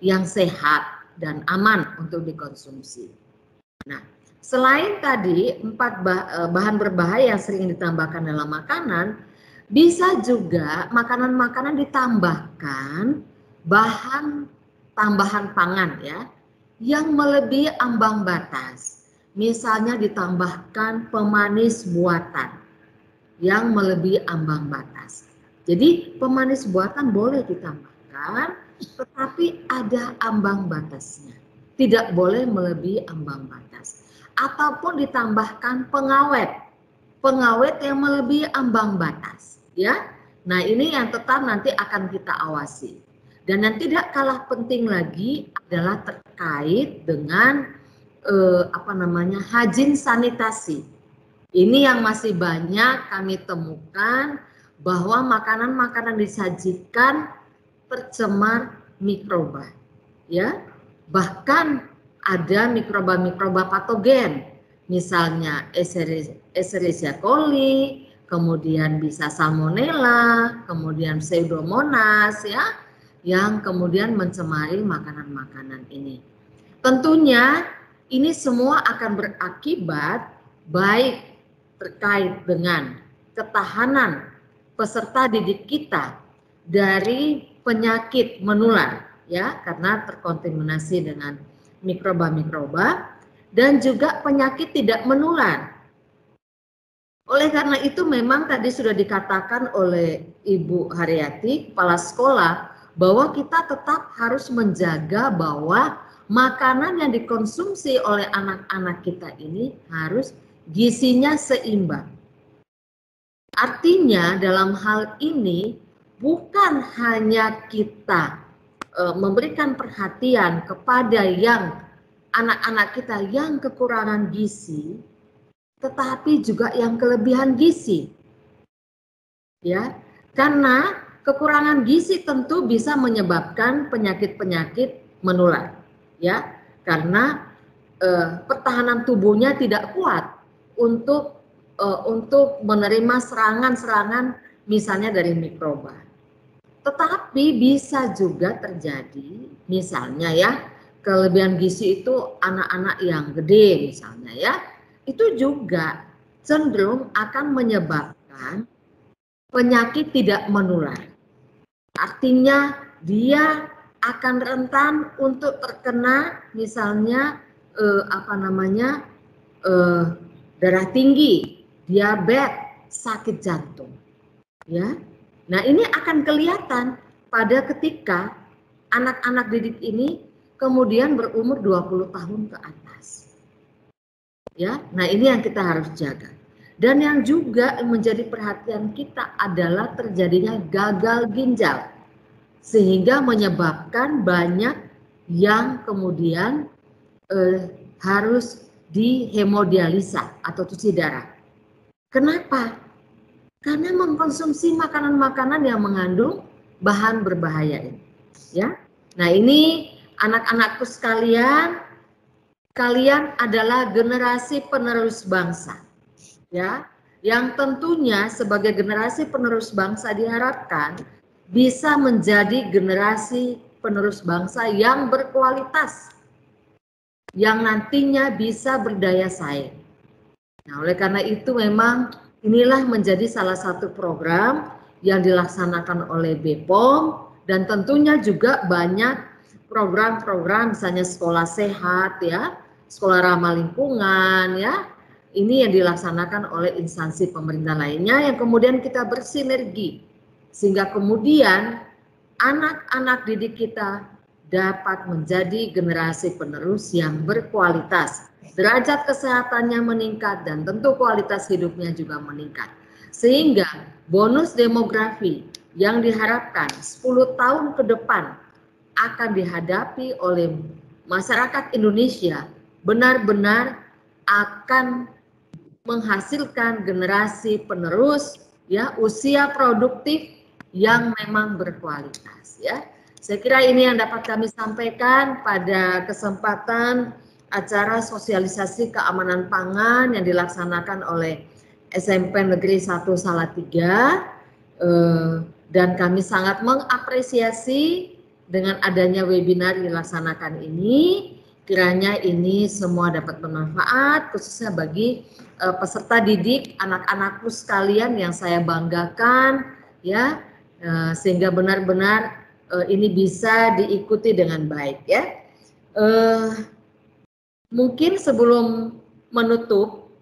yang sehat dan aman untuk dikonsumsi. Nah, selain tadi 4 bahan berbahaya yang sering ditambahkan dalam makanan, bisa juga makanan-makanan ditambahkan bahan tambahan pangan ya, yang melebihi ambang batas. Misalnya ditambahkan pemanis buatan yang melebihi ambang batas. Jadi pemanis buatan boleh ditambahkan, tetapi ada ambang batasnya. Tidak boleh melebihi ambang batas. Ataupun ditambahkan pengawet yang melebihi ambang batas. Ya, nah ini yang tetap nanti akan kita awasi. Dan yang tidak kalah penting lagi adalah terkait dengan higien sanitasi. Ini yang masih banyak kami temukan bahwa makanan-makanan disajikan tercemar mikroba, ya. Bahkan ada mikroba-mikroba patogen, misalnya Escherichia coli, kemudian bisa Salmonella, kemudian Pseudomonas, ya, yang kemudian mencemari makanan-makanan ini. Tentunya ini semua akan berakibat baik terkait dengan ketahanan peserta didik kita dari penyakit menular, ya, karena terkontaminasi dengan mikroba-mikroba, dan juga penyakit tidak menular. Oleh karena itu memang tadi sudah dikatakan oleh Ibu Haryati, Kepala Sekolah, bahwa kita tetap harus menjaga bahwa makanan yang dikonsumsi oleh anak-anak kita ini harus gizinya seimbang. Artinya dalam hal ini bukan hanya kita memberikan perhatian kepada yang anak-anak kita yang kekurangan gizi, tetapi juga yang kelebihan gizi. Ya, karena kekurangan gizi tentu bisa menyebabkan penyakit-penyakit menular. Ya, karena pertahanan tubuhnya tidak kuat untuk menerima serangan-serangan misalnya dari mikroba. Tetapi bisa juga terjadi misalnya ya, kelebihan gizi itu anak-anak yang gede misalnya ya, itu juga cenderung akan menyebabkan penyakit tidak menular. Artinya dia akan rentan untuk terkena misalnya darah tinggi, diabetes, sakit jantung. Ya. Nah, ini akan kelihatan pada ketika anak-anak didik ini kemudian berumur 20 tahun ke atas. Ya. Nah, ini yang kita harus jaga. Dan yang juga menjadi perhatian kita adalah terjadinya gagal ginjal, sehingga menyebabkan banyak yang kemudian harus dihemodialisa atau cuci darah. Kenapa? Karena mengkonsumsi makanan-makanan yang mengandung bahan berbahaya ini. Ya, nah ini anak-anakku sekalian, kalian adalah generasi penerus bangsa. Ya, yang tentunya sebagai generasi penerus bangsa diharapkan bisa menjadi generasi penerus bangsa yang berkualitas, yang nantinya bisa berdaya saing. Nah, oleh karena itu memang inilah menjadi salah satu program yang dilaksanakan oleh BPOM, dan tentunya juga banyak program-program misalnya sekolah sehat ya, sekolah ramah lingkungan ya. Ini yang dilaksanakan oleh instansi pemerintah lainnya yang kemudian kita bersinergi sehingga kemudian anak-anak didik kita dapat menjadi generasi penerus yang berkualitas. Derajat kesehatannya meningkat dan tentu kualitas hidupnya juga meningkat. Sehingga bonus demografi yang diharapkan 10 tahun ke depan akan dihadapi oleh masyarakat Indonesia benar-benar akan menghasilkan generasi penerus ya, usia produktif yang memang berkualitas ya. Saya kira ini yang dapat kami sampaikan pada kesempatan acara sosialisasi keamanan pangan yang dilaksanakan oleh SMP Negeri 1 Salatiga, dan kami sangat mengapresiasi dengan adanya webinar dilaksanakan ini, kiranya ini semua dapat bermanfaat, khususnya bagi peserta didik anak-anakku sekalian yang saya banggakan, ya, sehingga benar-benar ini bisa diikuti dengan baik, ya. Mungkin sebelum menutup,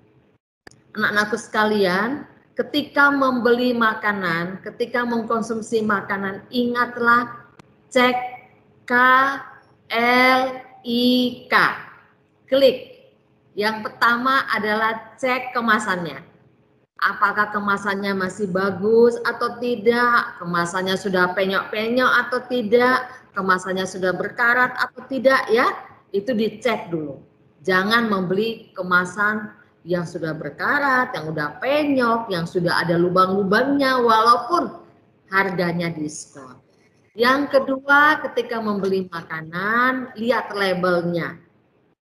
anak-anakku sekalian, ketika membeli makanan, ketika mengkonsumsi makanan, ingatlah cek KLIK. Klik. Yang pertama adalah cek kemasannya. Apakah kemasannya masih bagus atau tidak? Kemasannya sudah penyok-penyok atau tidak? Kemasannya sudah berkarat atau tidak, ya? Itu dicek dulu. Jangan membeli kemasan yang sudah berkarat, yang sudah penyok, yang sudah ada lubang-lubangnya walaupun harganya diskon. Yang kedua, ketika membeli makanan, lihat labelnya,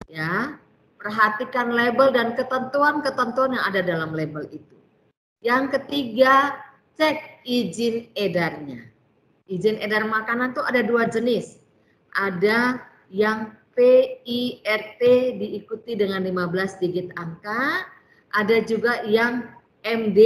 ya, perhatikan label dan ketentuan-ketentuan yang ada dalam label itu. Yang ketiga, cek izin edarnya. Izin edar makanan itu ada 2 jenis, ada yang PIRT diikuti dengan 15 digit angka, ada juga yang MD,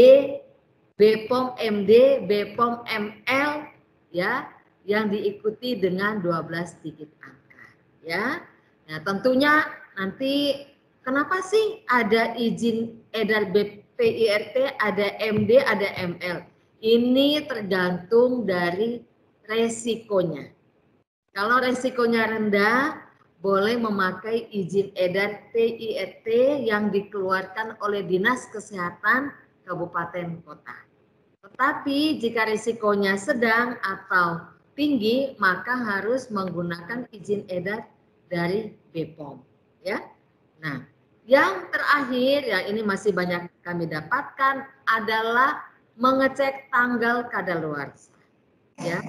BPOM MD, BPOM ML, ya, yang diikuti dengan 12 digit angka, ya. Nah, tentunya nanti kenapa sih ada izin edar PIRT, ada MD, ada ML? Ini tergantung dari resikonya. Kalau resikonya rendah, boleh memakai izin edar PIRT yang dikeluarkan oleh Dinas Kesehatan Kabupaten Kota. Tetapi jika risikonya sedang atau tinggi, maka harus menggunakan izin edar dari BPOM, ya. Nah, yang terakhir, yang ini masih banyak kami dapatkan, adalah mengecek tanggal kadaluarsa, ya,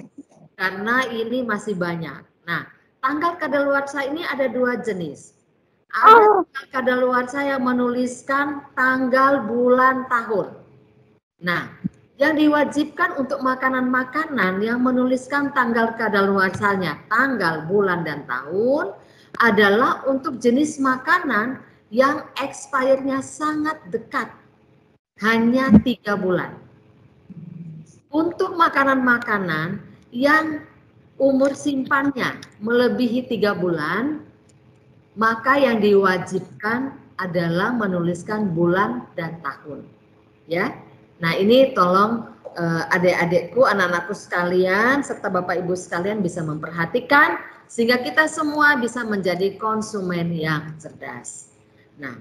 karena ini masih banyak. Nah, tanggal kadaluarsa ini ada 2 jenis. Ada tanggal kadaluarsa yang menuliskan tanggal, bulan, tahun. Nah, yang diwajibkan untuk makanan-makanan yang menuliskan tanggal kadaluarsanya, tanggal, bulan, dan tahun adalah untuk jenis makanan yang expirednya sangat dekat, hanya 3 bulan. Untuk makanan-makanan yang umur simpannya melebihi 3 bulan, maka yang diwajibkan adalah menuliskan bulan dan tahun, ya. Nah, ini tolong adik-adikku, anak-anakku sekalian, serta Bapak Ibu sekalian bisa memperhatikan sehingga kita semua bisa menjadi konsumen yang cerdas. Nah,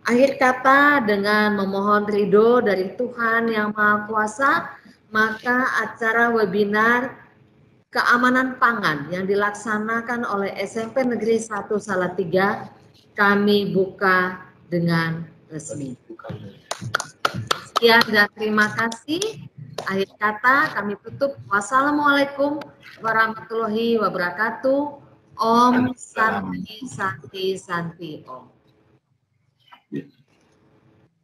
akhir kata dengan memohon ridho dari Tuhan Yang Maha Kuasa, maka acara webinar keamanan pangan yang dilaksanakan oleh SMP Negeri 1 Salatiga kami buka dengan resmi. Sekian dan terima kasih. Akhir kata kami tutup. Wassalamualaikum warahmatullahi wabarakatuh. Om Santi Santi Santi Om.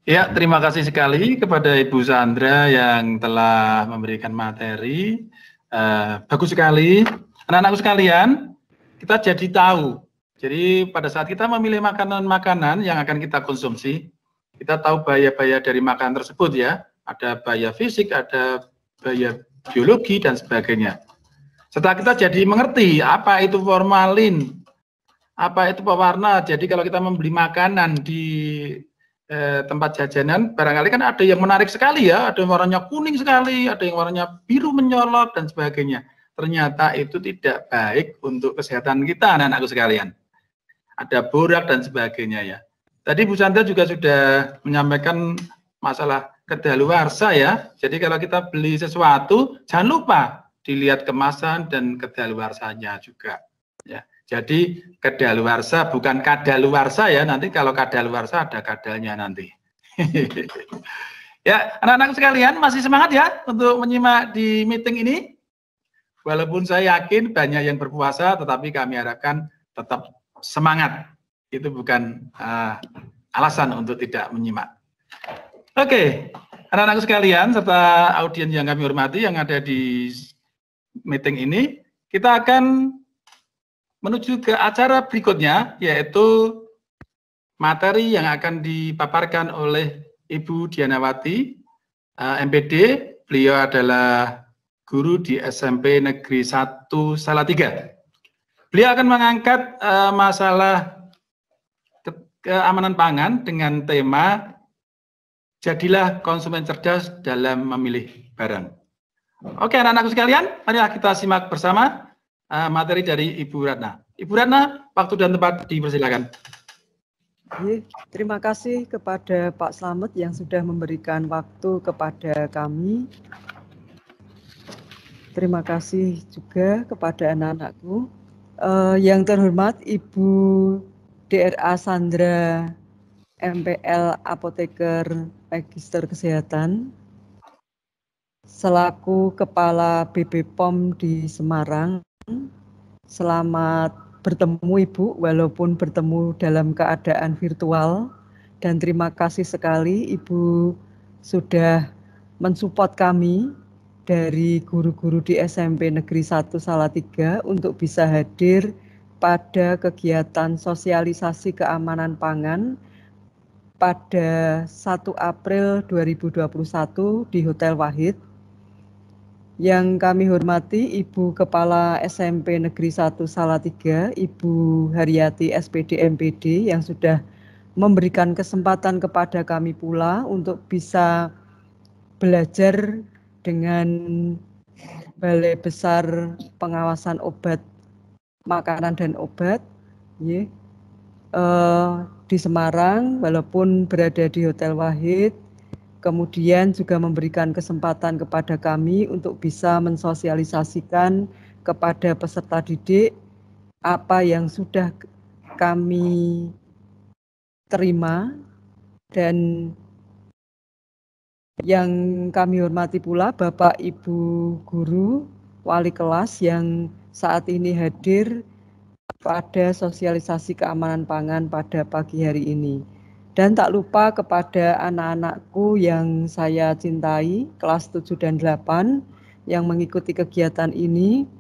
Ya, terima kasih sekali kepada Ibu Sandra yang telah memberikan materi. Bagus sekali. Anak-anakku sekalian, kita jadi tahu. Jadi pada saat kita memilih makanan-makanan yang akan kita konsumsi, kita tahu bahaya-bahaya dari makanan tersebut, ya. Ada bahaya fisik, ada bahaya biologi, dan sebagainya. Setelah kita jadi mengerti apa itu formalin, apa itu pewarna. Jadi kalau kita membeli makanan di tempat jajanan, barangkali kan ada yang menarik sekali, ya. Ada yang warnanya kuning sekali, ada yang warnanya biru menyolok, dan sebagainya. Ternyata itu tidak baik untuk kesehatan kita, anak-anakku sekalian. Ada borak dan sebagainya, ya. Tadi Bu Sandra juga sudah menyampaikan masalah kadaluarsa, ya. Jadi kalau kita beli sesuatu, jangan lupa dilihat kemasan dan kadaluarsanya juga, ya. Jadi kadaluarsa bukan kadaluarsa, ya. Nanti kalau kadaluarsa ada kadalnya nanti. Ya, anak-anak sekalian masih semangat, ya, untuk menyimak di meeting ini. Walaupun saya yakin banyak yang berpuasa, tetapi kami harapkan tetap semangat. Itu bukan alasan untuk tidak menyimak. Oke, anak-anak sekalian serta audiens yang kami hormati yang ada di meeting ini, kita akan menuju ke acara berikutnya, yaitu materi yang akan dipaparkan oleh Ibu Dianawati, MPD. Beliau adalah guru di SMP Negeri 1 Salatiga. Beliau akan mengangkat masalah keamanan pangan dengan tema jadilah konsumen cerdas dalam memilih barang. Oke, anak-anakku sekalian, marilah kita simak bersama materi dari Ibu Ratna. Ibu Ratna, waktu dan tempat dipersilakan. Terima kasih kepada Pak Slamet yang sudah memberikan waktu kepada kami. Terima kasih juga kepada anak-anakku. Yang terhormat Ibu DRA Sandra, MPL Apoteker Magister Kesehatan, selaku Kepala BP POM di Semarang. Selamat bertemu Ibu, walaupun bertemu dalam keadaan virtual, dan terima kasih sekali Ibu sudah mensupport kami dari guru-guru di SMP Negeri 1 Salatiga untuk bisa hadir pada kegiatan sosialisasi keamanan pangan pada 1 April 2021 di Hotel Wahid. Yang kami hormati Ibu Kepala SMP Negeri 1 Salatiga, Ibu Haryati SPD MPD yang sudah memberikan kesempatan kepada kami pula untuk bisa belajar dengan Balai Besar Pengawasan Obat, Makanan dan Obat di Semarang, walaupun berada di Hotel Wahid. Kemudian juga memberikan kesempatan kepada kami untuk bisa mensosialisasikan kepada peserta didik apa yang sudah kami terima, dan yang kami hormati pula Bapak Ibu Guru, Wali kelas yang saat ini hadir pada sosialisasi keamanan pangan pada pagi hari ini. Dan tak lupa kepada anak-anakku yang saya cintai, kelas 7 dan 8, yang mengikuti kegiatan ini.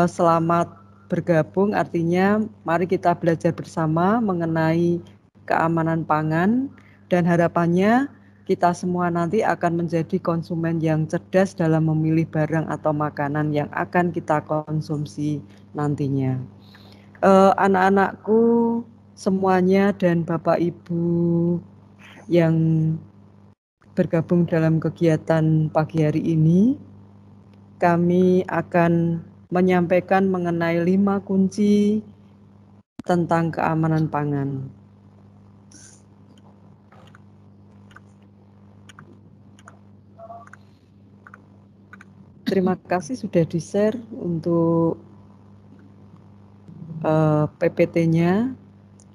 Selamat bergabung, artinya mari kita belajar bersama mengenai keamanan pangan, dan harapannya kita semua nanti akan menjadi konsumen yang cerdas dalam memilih barang atau makanan yang akan kita konsumsi nantinya. Anak-anakku semuanya dan Bapak Ibu yang bergabung dalam kegiatan pagi hari ini, kami akan menyampaikan mengenai 5 kunci tentang keamanan pangan. Terima kasih sudah di-share untuk PPT-nya.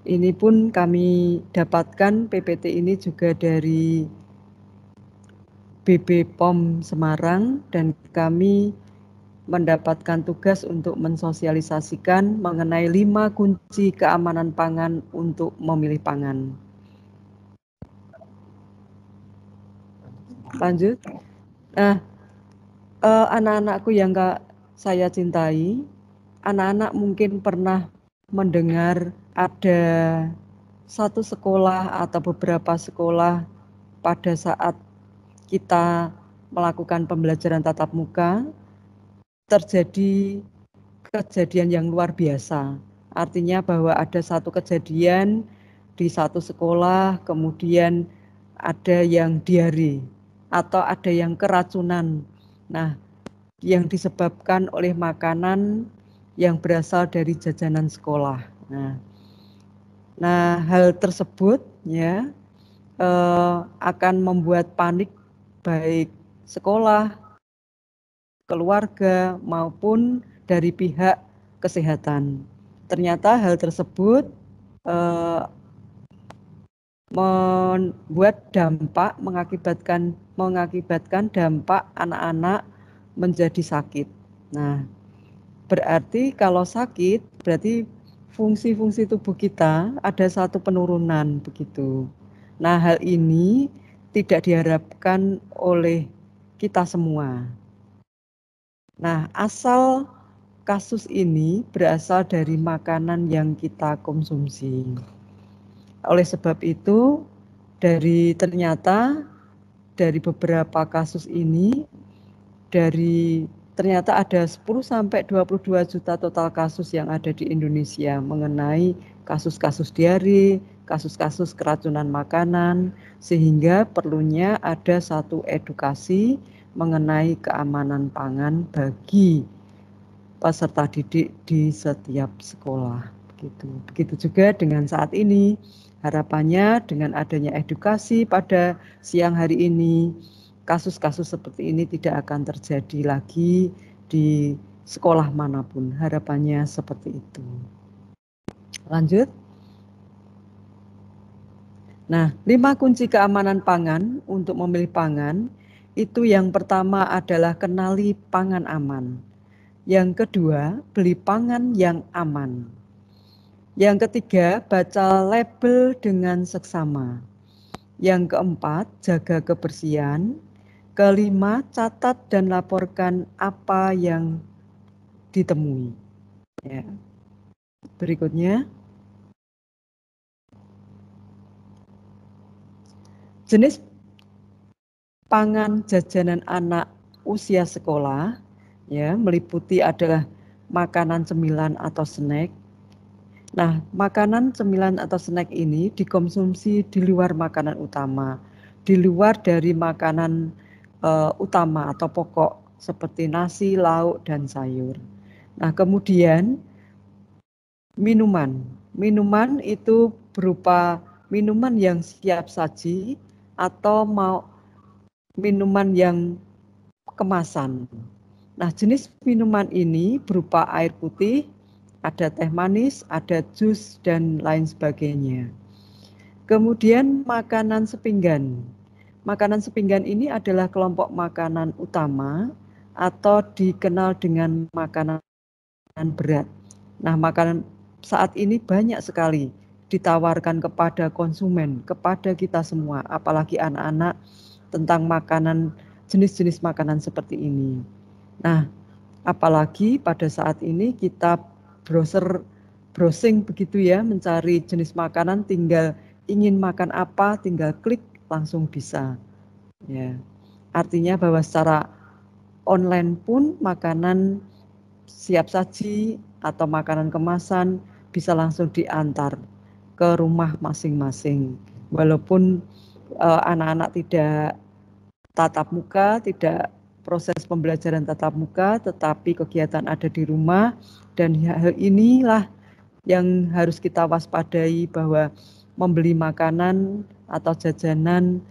Ini pun kami dapatkan PPT ini juga dari BP POM Semarang, dan kami mendapatkan tugas untuk mensosialisasikan mengenai 5 kunci keamanan pangan untuk memilih pangan. Lanjut. Nah, anak-anakku yang saya cintai, anak-anak mungkin pernah mendengar ada satu sekolah atau beberapa sekolah pada saat kita melakukan pembelajaran tatap muka terjadi kejadian yang luar biasa. Artinya bahwa ada satu kejadian di satu sekolah, kemudian ada yang diare atau ada yang keracunan. Nah, yang disebabkan oleh makanan yang berasal dari jajanan sekolah. Nah, hal tersebut ya akan membuat panik baik sekolah, keluarga maupun dari pihak kesehatan. Ternyata hal tersebut membuat dampak, mengakibatkan dampak anak-anak menjadi sakit. Nah, berarti kalau sakit, berarti fungsi-fungsi tubuh kita ada satu penurunan begitu. Nah, hal ini tidak diharapkan oleh kita semua. Nah, asal kasus ini berasal dari makanan yang kita konsumsi. Oleh sebab itu, ternyata dari beberapa kasus ini, ternyata ada 10 sampai 22 juta total kasus yang ada di Indonesia mengenai kasus-kasus diare, kasus-kasus keracunan makanan, sehingga perlunya ada satu edukasi mengenai keamanan pangan bagi peserta didik di setiap sekolah. Begitu juga dengan saat ini. Harapannya dengan adanya edukasi pada siang hari ini, kasus-kasus seperti ini tidak akan terjadi lagi di sekolah manapun. Harapannya seperti itu. Lanjut. Nah, 5 kunci keamanan pangan untuk memilih pangan, itu yang pertama adalah kenali pangan aman. Yang kedua, beli pangan yang aman. Yang ketiga, baca label dengan seksama. Yang keempat, jaga kebersihan. Kelima, catat dan laporkan apa yang ditemui. Ya. Berikutnya, jenis pangan jajanan anak usia sekolah, ya, meliputi adalah makanan cemilan atau snack. Nah, makanan cemilan atau snack ini dikonsumsi di luar makanan utama, di luar dari makanan utama atau pokok seperti nasi, lauk, dan sayur. Nah, kemudian minuman. Minuman itu berupa minuman yang siap saji atau minuman yang kemasan. Nah, jenis minuman ini berupa air putih, ada teh manis, ada jus, dan lain sebagainya. Kemudian makanan sepinggan. Makanan sepinggan ini adalah kelompok makanan utama atau dikenal dengan makanan berat. Nah, makanan saat ini banyak sekali ditawarkan kepada konsumen, kepada kita semua, apalagi anak-anak, tentang makanan, jenis-jenis makanan seperti ini. Nah, apalagi pada saat ini kita browsing begitu ya, mencari jenis makanan, tinggal ingin makan apa, tinggal klik langsung bisa. Ya, artinya bahwa secara online pun makanan siap saji atau makanan kemasan bisa langsung diantar ke rumah masing-masing. Walaupun anak-anak tidak tatap muka, tidak proses pembelajaran tatap muka, tetapi kegiatan ada di rumah, dan hal inilah yang harus kita waspadai, bahwa membeli makanan atau jajanan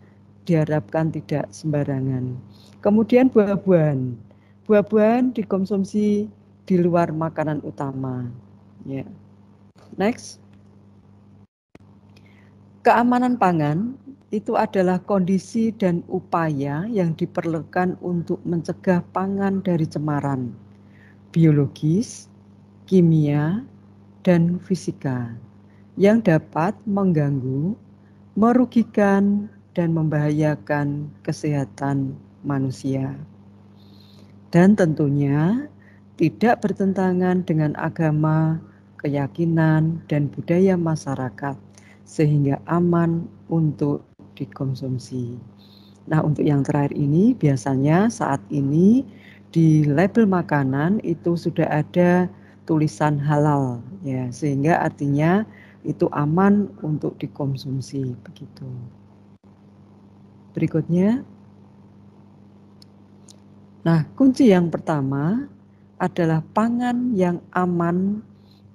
diharapkan tidak sembarangan. Kemudian buah-buahan. Buah-buahan dikonsumsi di luar makanan utama. Ya. Next. Keamanan pangan itu adalah kondisi dan upaya yang diperlukan untuk mencegah pangan dari cemaran biologis, kimia, dan fisika yang dapat mengganggu, merugikan, dan membahayakan kesehatan manusia. Dan tentunya tidak bertentangan dengan agama, keyakinan, dan budaya masyarakat, sehingga aman untuk dikonsumsi. Nah, untuk yang terakhir ini, biasanya saat ini di label makanan itu sudah ada tulisan halal, ya, sehingga artinya itu aman untuk dikonsumsi, begitu. Berikutnya. Nah, kunci yang pertama adalah pangan yang aman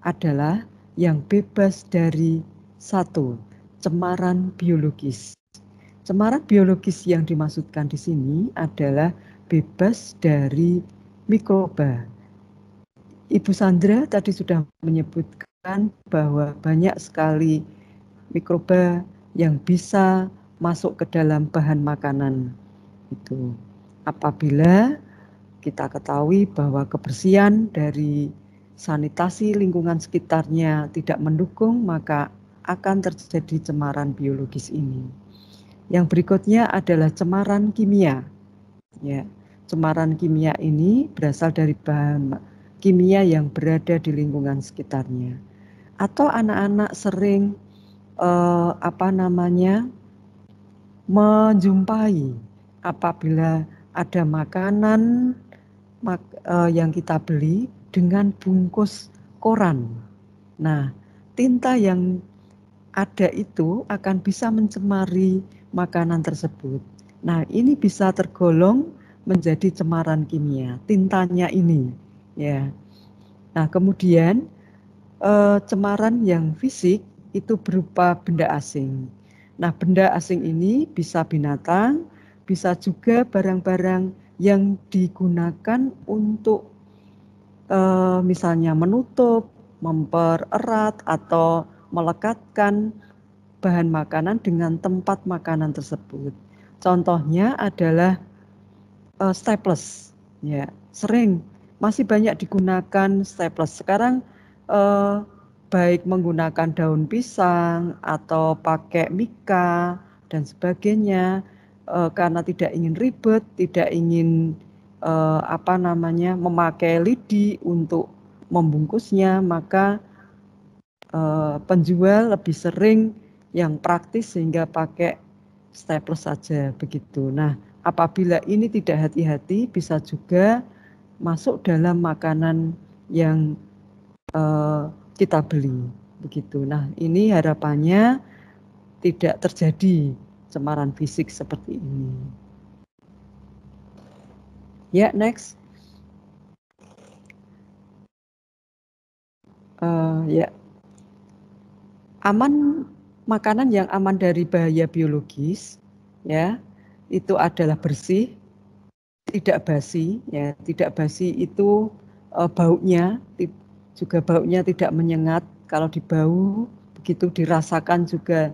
adalah yang bebas dari 1. Cemaran biologis. Cemaran biologis yang dimaksudkan di sini adalah bebas dari mikroba. Ibu Sandra tadi sudah menyebutkan bahwa banyak sekali mikroba yang bisa masuk ke dalam bahan makanan itu. Apabila kita ketahui bahwa kebersihan dari sanitasi lingkungan sekitarnya tidak mendukung, maka akan terjadi cemaran biologis ini. Yang berikutnya adalah cemaran kimia. Ya, cemaran kimia ini berasal dari bahan kimia yang berada di lingkungan sekitarnya. Atau anak-anak sering menjumpai apabila ada makanan yang kita beli dengan bungkus koran. Nah, tinta yang ada itu akan bisa mencemari makanan tersebut. Nah, ini bisa tergolong menjadi cemaran kimia, tintanya ini, ya. Nah, kemudian cemaran yang fisik itu berupa benda asing. Nah, benda asing ini bisa binatang, bisa juga barang-barang yang digunakan untuk misalnya menutup, mempererat, atau melekatkan bahan makanan dengan tempat makanan tersebut. Contohnya adalah staples, ya, sering masih banyak digunakan staples. Sekarang baik menggunakan daun pisang atau pakai mika dan sebagainya, karena tidak ingin ribet, tidak ingin memakai lidi untuk membungkusnya, maka penjual lebih sering yang praktis sehingga pakai staples saja begitu. Nah, apabila ini tidak hati-hati bisa juga masuk dalam makanan yang kita beli begitu. Nah, ini harapannya tidak terjadi cemaran fisik seperti ini. Ya, next. Ya, makanan yang aman dari bahaya biologis, ya, itu adalah bersih, tidak basi, ya. Tidak basi itu baunya tidak menyengat. Kalau dibau begitu dirasakan juga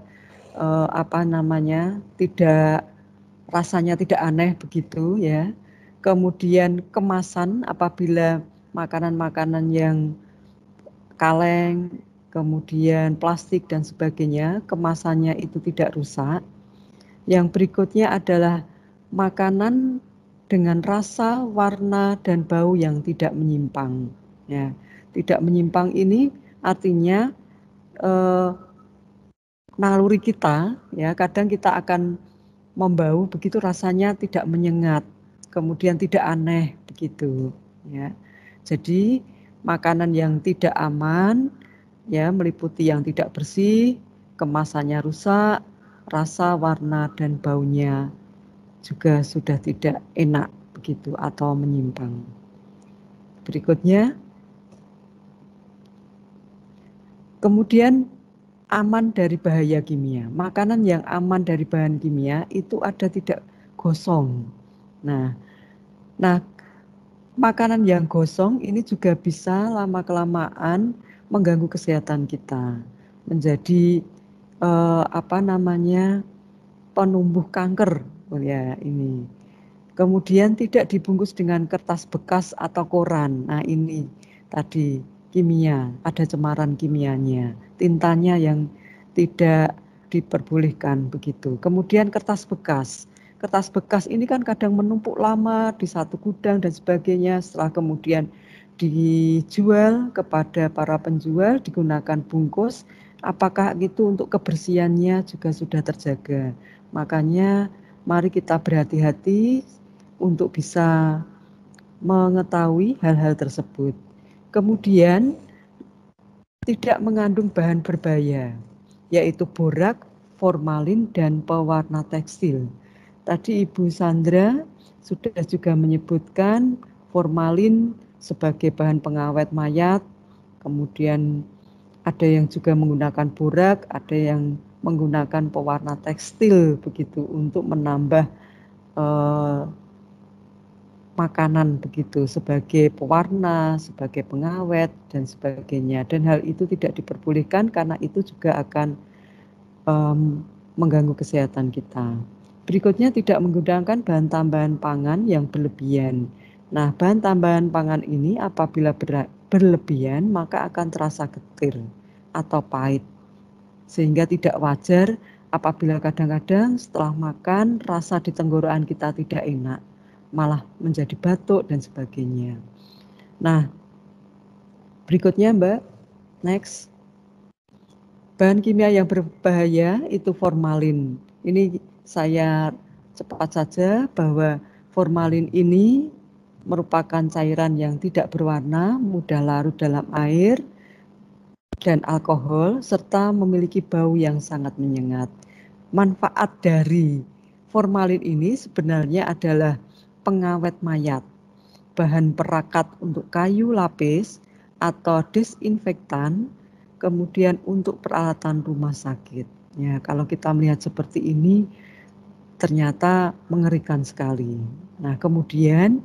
rasanya tidak aneh begitu, ya. Kemudian kemasan, apabila makanan-makanan yang kaleng, kemudian plastik dan sebagainya, kemasannya itu tidak rusak. Yang berikutnya adalah makanan dengan rasa, warna, dan bau yang tidak menyimpang. Ya, tidak menyimpang ini artinya naluri kita, ya, kadang kita akan membau begitu rasanya tidak menyengat, kemudian tidak aneh begitu, ya. Jadi makanan yang tidak aman, ya, meliputi yang tidak bersih, kemasannya rusak, rasa, warna, dan baunya juga sudah tidak enak begitu atau menyimpang. Berikutnya, kemudian aman dari bahaya kimia. Makanan yang aman dari bahan kimia itu ada tidak gosong. Nah, makanan yang gosong ini juga bisa lama-kelamaan mengganggu kesehatan kita, menjadi penumbuh kanker, ya ini. Kemudian tidak dibungkus dengan kertas bekas atau koran. Nah, ini tadi kimia, ada cemaran kimianya, tintanya yang tidak diperbolehkan begitu. Kemudian kertas bekas. Kertas bekas ini kan kadang menumpuk lama di satu gudang dan sebagainya, setelah kemudian dijual kepada para penjual digunakan bungkus, apakah itu untuk kebersihannya juga sudah terjaga. Makanya mari kita berhati-hati untuk bisa mengetahui hal-hal tersebut. Kemudian tidak mengandung bahan berbahaya, yaitu borak, formalin, dan pewarna tekstil. Tadi Ibu Sandra sudah juga menyebutkan formalin sebagai bahan pengawet mayat, kemudian ada yang juga menggunakan borak, ada yang menggunakan pewarna tekstil begitu untuk menambah makanan begitu sebagai pewarna, sebagai pengawet dan sebagainya. Dan hal itu tidak diperbolehkan karena itu juga akan mengganggu kesehatan kita. Berikutnya tidak menggunakan bahan tambahan pangan yang berlebihan. Nah, bahan tambahan pangan ini apabila berlebihan maka akan terasa getir atau pahit. Sehingga tidak wajar apabila kadang-kadang setelah makan rasa di tenggorokan kita tidak enak, malah menjadi batuk dan sebagainya. Nah, Berikutnya Mbak, next. Bahan kimia yang berbahaya itu formalin. Ini saya cepat saja bahwa formalin ini merupakan cairan yang tidak berwarna, mudah larut dalam air dan alkohol, serta memiliki bau yang sangat menyengat. Manfaat dari formalin ini sebenarnya adalah pengawet mayat, bahan perakat untuk kayu lapis atau desinfektan, kemudian untuk peralatan rumah sakit. Ya, kalau kita melihat seperti ini, ternyata mengerikan sekali. Nah, kemudian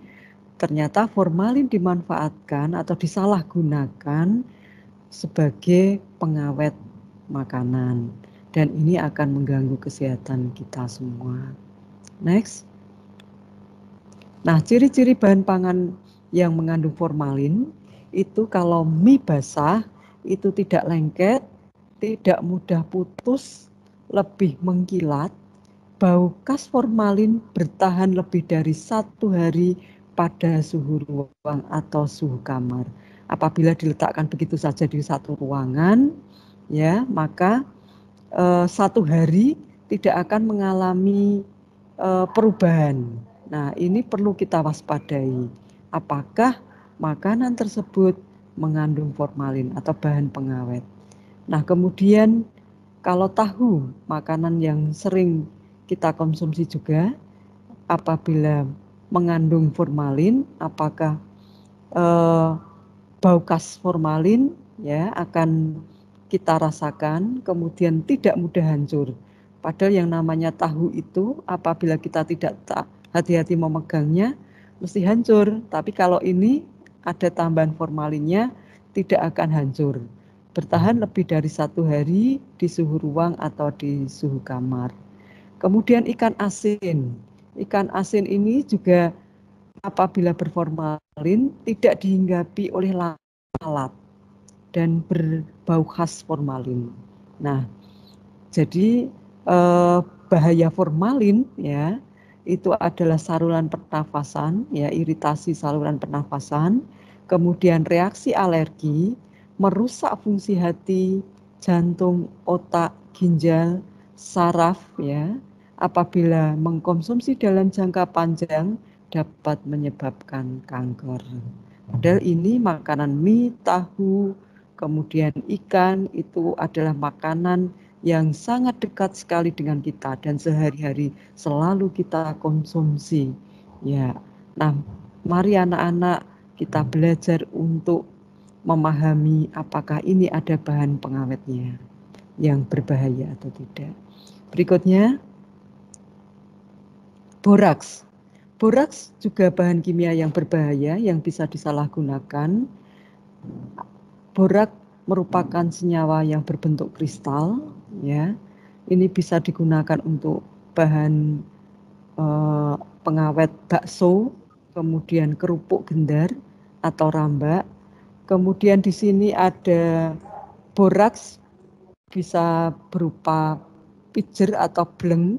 ternyata formalin dimanfaatkan atau disalahgunakan sebagai pengawet makanan. Dan ini akan mengganggu kesehatan kita semua. Next. Nah, ciri-ciri bahan pangan yang mengandung formalin itu kalau mie basah itu tidak lengket, tidak mudah putus, lebih mengkilat, bau khas formalin bertahan lebih dari 1 hari pada suhu ruang atau suhu kamar. Apabila diletakkan begitu saja di satu ruangan, ya maka 1 hari tidak akan mengalami perubahan. Nah, ini perlu kita waspadai. Apakah makanan tersebut mengandung formalin atau bahan pengawet? Nah, kemudian kalau tahu, makanan yang sering kita konsumsi juga, apabila mengandung formalin, apakah bau khas formalin ya akan kita rasakan, kemudian tidak mudah hancur. Padahal yang namanya tahu itu apabila kita tidak hati-hati memegangnya mesti hancur. Tapi kalau ini ada tambahan formalinnya tidak akan hancur. Bertahan lebih dari 1 hari di suhu ruang atau di suhu kamar. Kemudian ikan asin. Ikan asin ini juga apabila berformalin tidak dihinggapi oleh lalat dan berbau khas formalin. Nah, jadi bahaya formalin ya itu adalah saluran pernafasan, ya iritasi saluran pernafasan, kemudian reaksi alergi, merusak fungsi hati, jantung, otak, ginjal, saraf ya. Apabila mengkonsumsi dalam jangka panjang dapat menyebabkan kanker. Padahal ini makanan mie, tahu, kemudian ikan itu adalah makanan yang sangat dekat sekali dengan kita dan sehari-hari selalu kita konsumsi. Ya, nah, mari anak-anak kita belajar untuk memahami apakah ini ada bahan pengawetnya yang berbahaya atau tidak. Berikutnya, boraks. Boraks juga bahan kimia yang berbahaya yang bisa disalahgunakan. Borak merupakan senyawa yang berbentuk kristal, ya. Ini bisa digunakan untuk bahan pengawet bakso, kemudian kerupuk gendar atau rambak. Kemudian di sini ada boraks bisa berupa pijer atau bleng.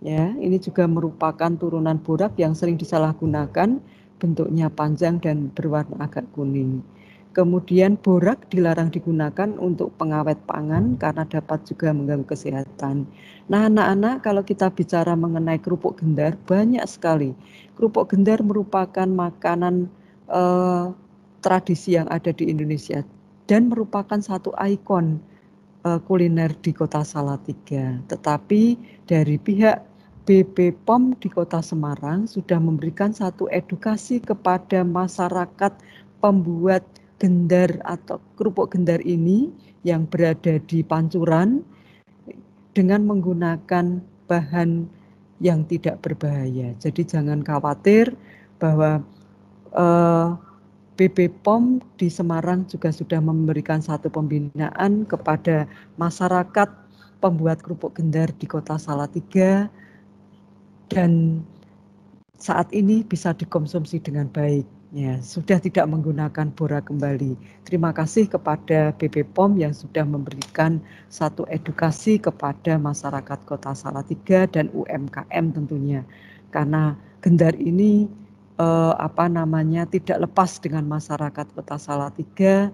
Ya, ini juga merupakan turunan borak yang sering disalahgunakan, bentuknya panjang dan berwarna agak kuning. Kemudian borak dilarang digunakan untuk pengawet pangan karena dapat juga mengganggu kesehatan. Nah, anak-anak, kalau kita bicara mengenai kerupuk gendar, banyak sekali. Kerupuk gendar merupakan makanan tradisi yang ada di Indonesia dan merupakan satu ikon kuliner di Kota Salatiga. Tetapi dari pihak BP POM di Kota Semarang sudah memberikan satu edukasi kepada masyarakat pembuat gendar atau kerupuk gendar ini yang berada di Pancuran dengan menggunakan bahan yang tidak berbahaya. Jadi jangan khawatir bahwa BP POM di Semarang juga sudah memberikan satu pembinaan kepada masyarakat pembuat kerupuk gendar di Kota Salatiga dan saat ini bisa dikonsumsi dengan baik. Ya, sudah tidak menggunakan borak kembali. Terima kasih kepada BP POM yang sudah memberikan satu edukasi kepada masyarakat Kota Salatiga dan UMKM tentunya. Karena gendar ini tidak lepas dengan masyarakat Kota Salatiga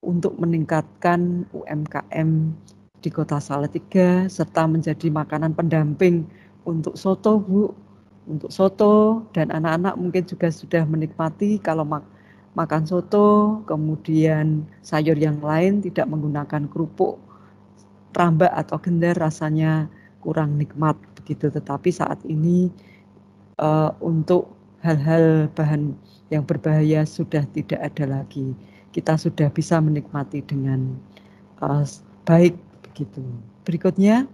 untuk meningkatkan UMKM di Kota Salatiga serta menjadi makanan pendamping untuk soto, Bu. Untuk soto, dan anak-anak mungkin juga sudah menikmati kalau makan soto, kemudian sayur yang lain tidak menggunakan kerupuk, rambak atau gendar, rasanya kurang nikmat begitu. Tetapi saat ini untuk hal-hal bahan yang berbahaya sudah tidak ada lagi. Kita sudah bisa menikmati dengan baik begitu. Berikutnya,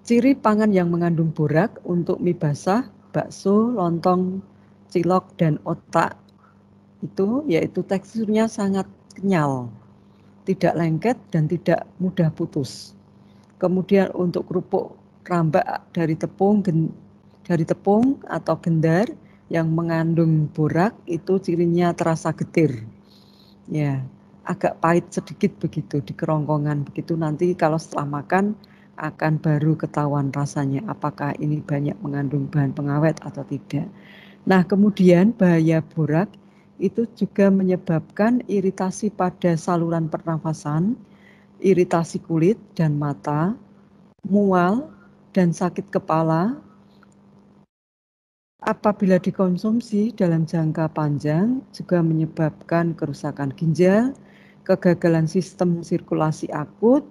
ciri pangan yang mengandung borak untuk mie basah, bakso, lontong, cilok, dan otak itu yaitu teksturnya sangat kenyal, tidak lengket dan tidak mudah putus. Kemudian untuk kerupuk rambak dari tepung atau gendar yang mengandung borak itu cirinya terasa getir. Ya, agak pahit sedikit begitu di kerongkongan begitu, nanti kalau setelah makan akan baru ketahuan rasanya apakah ini banyak mengandung bahan pengawet atau tidak. Nah, kemudian bahaya borak itu juga menyebabkan iritasi pada saluran pernafasan, iritasi kulit dan mata, mual dan sakit kepala. Apabila dikonsumsi dalam jangka panjang juga menyebabkan kerusakan ginjal, kegagalan sistem sirkulasi akut,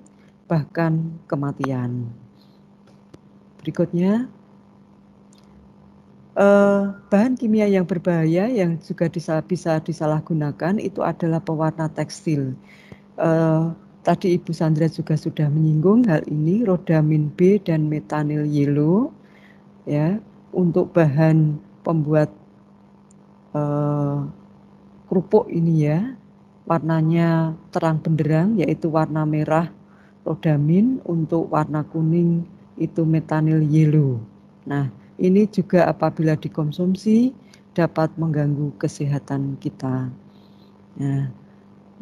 bahkan kematian. Berikutnya, bahan kimia yang berbahaya yang juga bisa disalahgunakan itu adalah pewarna tekstil. Tadi Ibu Sandra juga sudah menyinggung hal ini, rhodamin B dan metanyl yellow, ya, untuk bahan pembuat kerupuk ini ya, warnanya terang benderang yaitu warna merah rhodamin, untuk warna kuning itu metanyl yellow. Nah, ini juga apabila dikonsumsi dapat mengganggu kesehatan kita. Nah,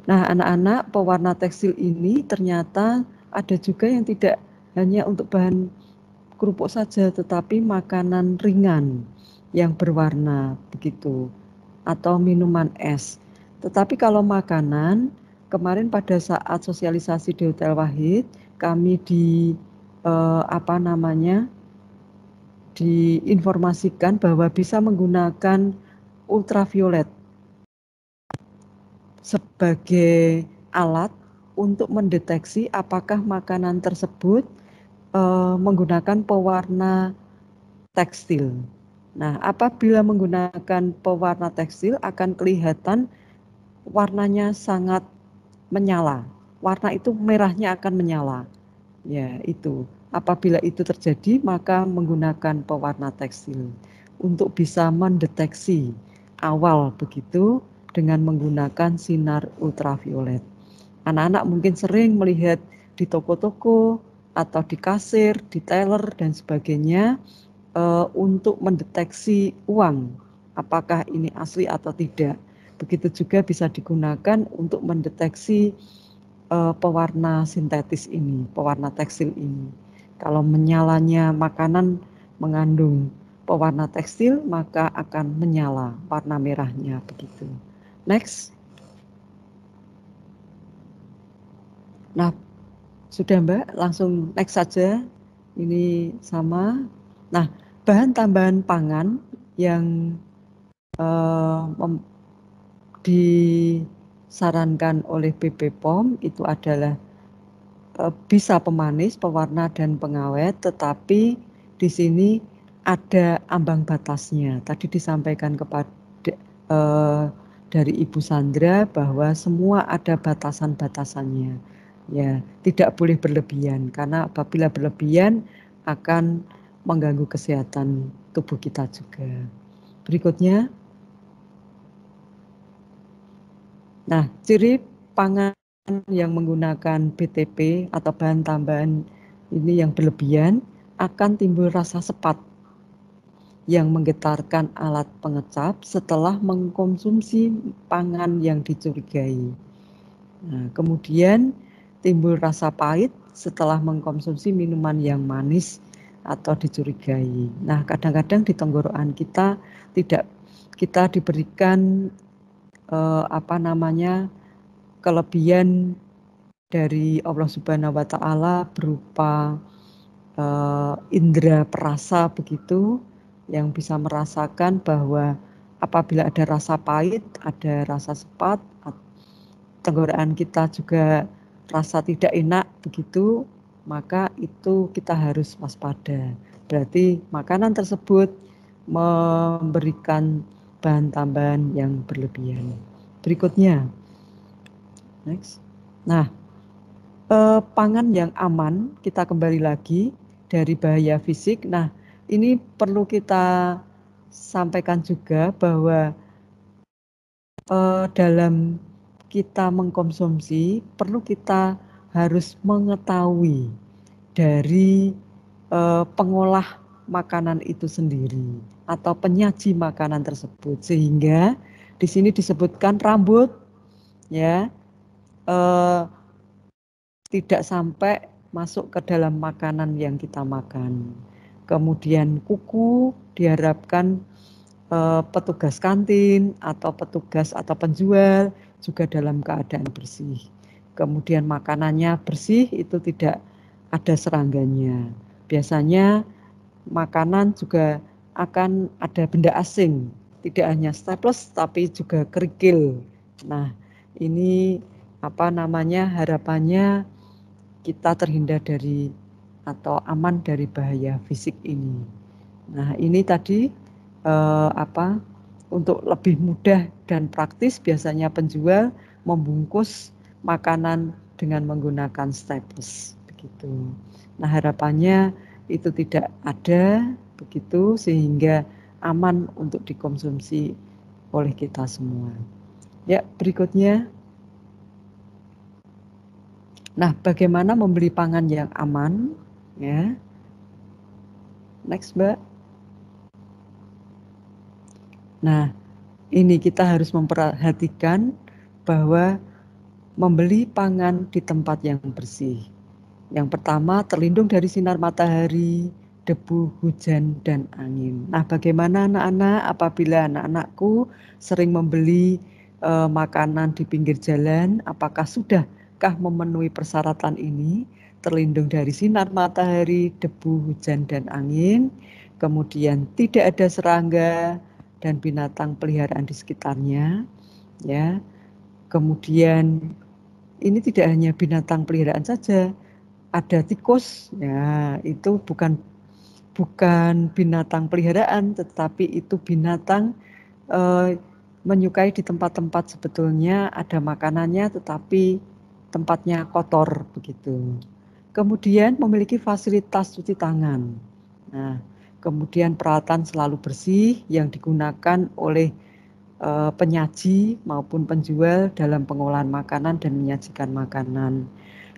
anak-anak, pewarna tekstil ini ternyata ada juga yang tidak hanya untuk bahan kerupuk saja, tetapi makanan ringan yang berwarna begitu, atau minuman es. Tetapi kalau makanan, kemarin pada saat sosialisasi di Hotel Wahid, kami diinformasikan bahwa bisa menggunakan ultraviolet sebagai alat untuk mendeteksi apakah makanan tersebut menggunakan pewarna tekstil. Nah, apabila menggunakan pewarna tekstil akan kelihatan warnanya sangat menyala. Warna itu merahnya akan menyala. Ya, itu. Apabila itu terjadi, maka menggunakan pewarna tekstil untuk bisa mendeteksi awal begitu dengan menggunakan sinar ultraviolet. Anak-anak mungkin sering melihat di toko-toko atau di kasir, di teller dan sebagainya untuk mendeteksi uang, apakah ini asli atau tidak. Begitu juga bisa digunakan untuk mendeteksi pewarna sintetis ini, pewarna tekstil ini. Kalau menyalanya makanan mengandung pewarna tekstil, maka akan menyala warna merahnya begitu. Next. Nah, sudah Mbak, langsung next saja. Ini sama. Nah, bahan tambahan pangan yang disarankan oleh BP POM itu adalah bisa pemanis, pewarna dan pengawet, tetapi di sini ada ambang batasnya. Tadi disampaikan kepada dari Ibu Sandra bahwa semua ada batasan-batasannya. Ya, tidak boleh berlebihan karena apabila berlebihan akan mengganggu kesehatan tubuh kita juga. Berikutnya. Nah, ciri pangan yang menggunakan BTP atau bahan tambahan ini yang berlebihan akan timbul rasa sepat yang menggetarkan alat pengecap setelah mengkonsumsi pangan yang dicurigai. Nah, kemudian timbul rasa pahit setelah mengkonsumsi minuman yang manis atau dicurigai. Nah, kadang-kadang di tenggorokan kita diberikan kelebihan dari Allah Subhanahu wa Ta'ala berupa indera perasa begitu, yang bisa merasakan bahwa apabila ada rasa pahit, ada rasa sepat, tenggorokan kita juga rasa tidak enak begitu, maka itu kita harus waspada. Berarti makanan tersebut memberikan bahan tambahan yang berlebihan. Berikutnya, next. Nah, pangan yang aman, kita kembali lagi dari bahaya fisik. Nah, ini perlu kita sampaikan juga bahwa dalam kita mengkonsumsi perlu kita harus mengetahui dari pengolah makanan itu sendiri atau penyaji makanan tersebut, sehingga di sini disebutkan rambut ya tidak sampai masuk ke dalam makanan yang kita makan. Kemudian kuku diharapkan petugas kantin atau petugas atau penjual juga dalam keadaan bersih. Kemudian makanannya bersih, itu tidak ada serangganya. Biasanya makanan juga akan ada benda asing, tidak hanya staples tapi juga kerikil. Nah, ini harapannya kita terhindar dari atau aman dari bahaya fisik ini. Nah, ini tadi untuk lebih mudah dan praktis biasanya penjual membungkus makanan dengan menggunakan staples begitu. Nah, harapannya itu tidak ada begitu sehingga aman untuk dikonsumsi oleh kita semua. Ya, berikutnya. Nah, bagaimana membeli pangan yang aman? Ya. Next, Mbak. Nah, ini kita harus memperhatikan bahwa membeli pangan di tempat yang bersih. Yang pertama, terlindung dari sinar matahari, debu, hujan, dan angin. Nah, bagaimana anak-anak apabila anak-anakku sering membeli makanan di pinggir jalan, apakah sudahkah memenuhi persyaratan ini? Terlindung dari sinar matahari, debu, hujan, dan angin, kemudian tidak ada serangga dan binatang peliharaan di sekitarnya, ya. Kemudian ini tidak hanya binatang peliharaan saja, ada tikus, ya itu bukan binatang peliharaan, tetapi itu binatang menyukai di tempat-tempat sebetulnya ada makanannya, tetapi tempatnya kotor begitu. Kemudian memiliki fasilitas cuci tangan. Nah, kemudian peralatan selalu bersih yang digunakan oleh penyaji maupun penjual dalam pengolahan makanan dan menyajikan makanan.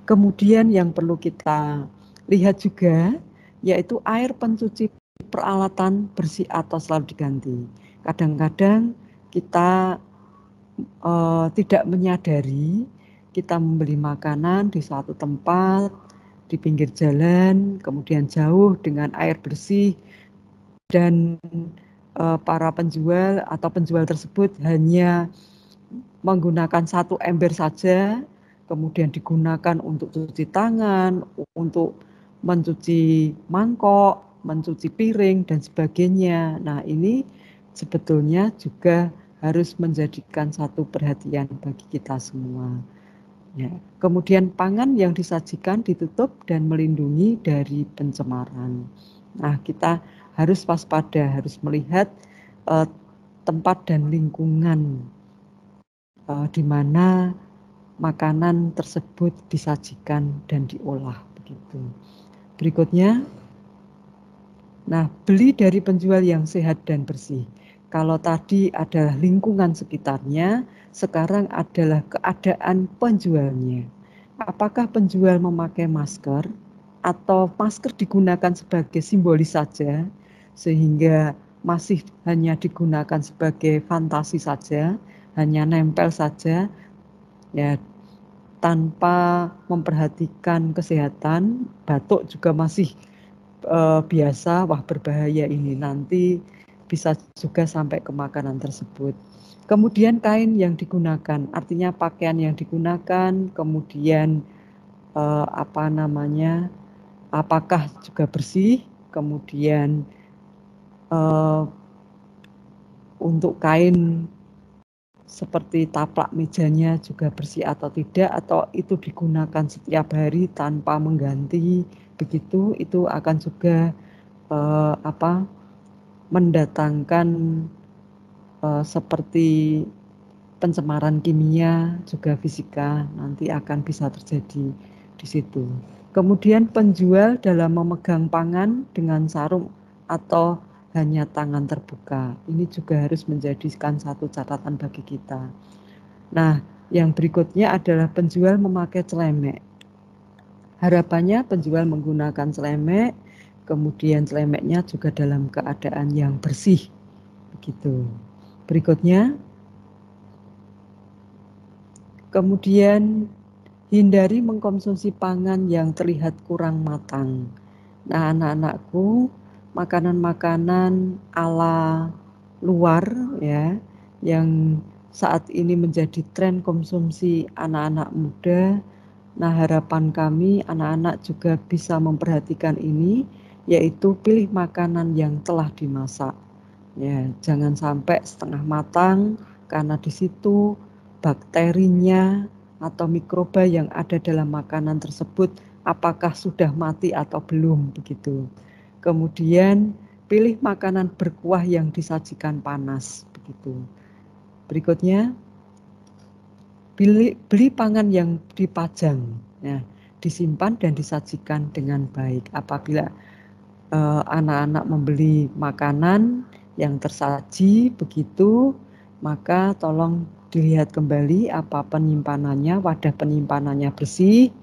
Kemudian yang perlu kita lihat juga yaitu air pencuci peralatan bersih atau selalu diganti. Kadang-kadang kita tidak menyadari kita membeli makanan di suatu tempat di pinggir jalan, kemudian jauh dengan air bersih, dan para penjual atau penjual tersebut hanya menggunakan satu ember saja, kemudian digunakan untuk cuci tangan, untuk mencuci mangkok, mencuci piring, dan sebagainya. Nah, ini sebetulnya juga harus menjadikan satu perhatian bagi kita semua. Ya. Kemudian pangan yang disajikan ditutup dan melindungi dari pencemaran. Nah, kita harus waspada, harus melihat tempat dan lingkungan di mana makanan tersebut disajikan dan diolah begitu. Berikutnya, nah, beli dari penjual yang sehat dan bersih. Kalau tadi adalah lingkungan sekitarnya, sekarang adalah keadaan penjualnya. Apakah penjual memakai masker atau masker digunakan sebagai simbolis saja, sehingga masih hanya digunakan sebagai fantasi saja, hanya nempel saja, ya, tanpa memperhatikan kesehatan. Batuk juga masih biasa, wah berbahaya ini, nanti bisa juga sampai ke makanan tersebut. Kemudian kain yang digunakan, artinya pakaian yang digunakan, kemudian apakah juga bersih, kemudian untuk kain seperti taplak mejanya juga bersih atau tidak, atau itu digunakan setiap hari tanpa mengganti, begitu itu akan juga mendatangkan seperti pencemaran kimia, juga fisika nanti akan bisa terjadi di situ. Kemudian penjual dalam memegang pangan dengan sarung atau hanya tangan terbuka, ini juga harus menjadikan satu catatan bagi kita. Nah, yang berikutnya adalah penjual memakai celemek. Harapannya penjual menggunakan celemek, kemudian celemeknya juga dalam keadaan yang bersih, begitu. Berikutnya, kemudian hindari mengkonsumsi pangan yang terlihat kurang matang. Nah, anak-anakku, makanan-makanan ala luar ya, yang saat ini menjadi tren konsumsi anak-anak muda. Nah, harapan kami anak-anak juga bisa memperhatikan ini, yaitu pilih makanan yang telah dimasak. Ya, jangan sampai setengah matang, karena di situ bakterinya atau mikroba yang ada dalam makanan tersebut apakah sudah mati atau belum, begitu. Kemudian pilih makanan berkuah yang disajikan panas, begitu. Berikutnya, beli pangan yang dipajang, ya, disimpan dan disajikan dengan baik. Apabila anak-anak membeli makanan yang tersaji begitu, maka tolong dilihat kembali apa penyimpanannya, wadah penyimpanannya bersih,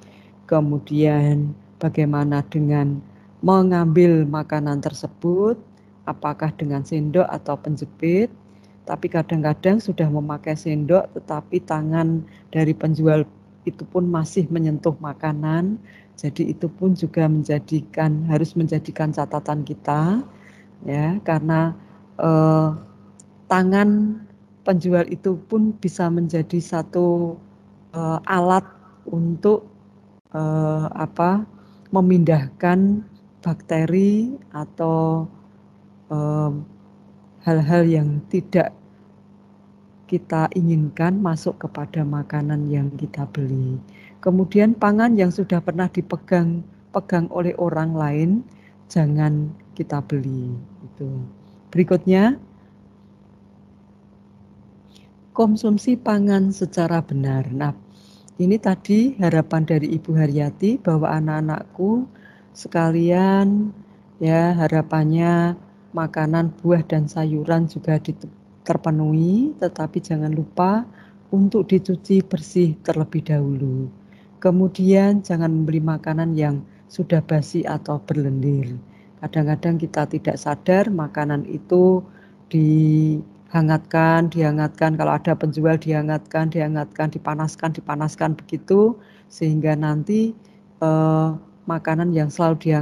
kemudian bagaimana dengan mengambil makanan tersebut, apakah dengan sendok atau penjepit. Tapi kadang-kadang sudah memakai sendok tetapi tangan dari penjual itu pun masih menyentuh makanan, jadi itu pun juga harus menjadikan catatan kita, ya, karena tangan penjual itu pun bisa menjadi satu alat untuk memindahkan bakteri atau hal-hal yang tidak kita inginkan masuk kepada makanan yang kita beli. Kemudian pangan yang sudah pernah dipegang oleh orang lain, jangan kita beli. Itu. Berikutnya, konsumsi pangan secara benar. Nah, ini tadi harapan dari Ibu Haryati bahwa anak-anakku sekalian, ya, harapannya makanan, buah dan sayuran juga terpenuhi, tetapi jangan lupa untuk dicuci bersih terlebih dahulu. Kemudian jangan membeli makanan yang sudah basi atau berlendir. Kadang-kadang kita tidak sadar makanan itu dihangatkan, kalau ada penjual dihangatkan, dipanaskan begitu, sehingga nanti makanan yang selalu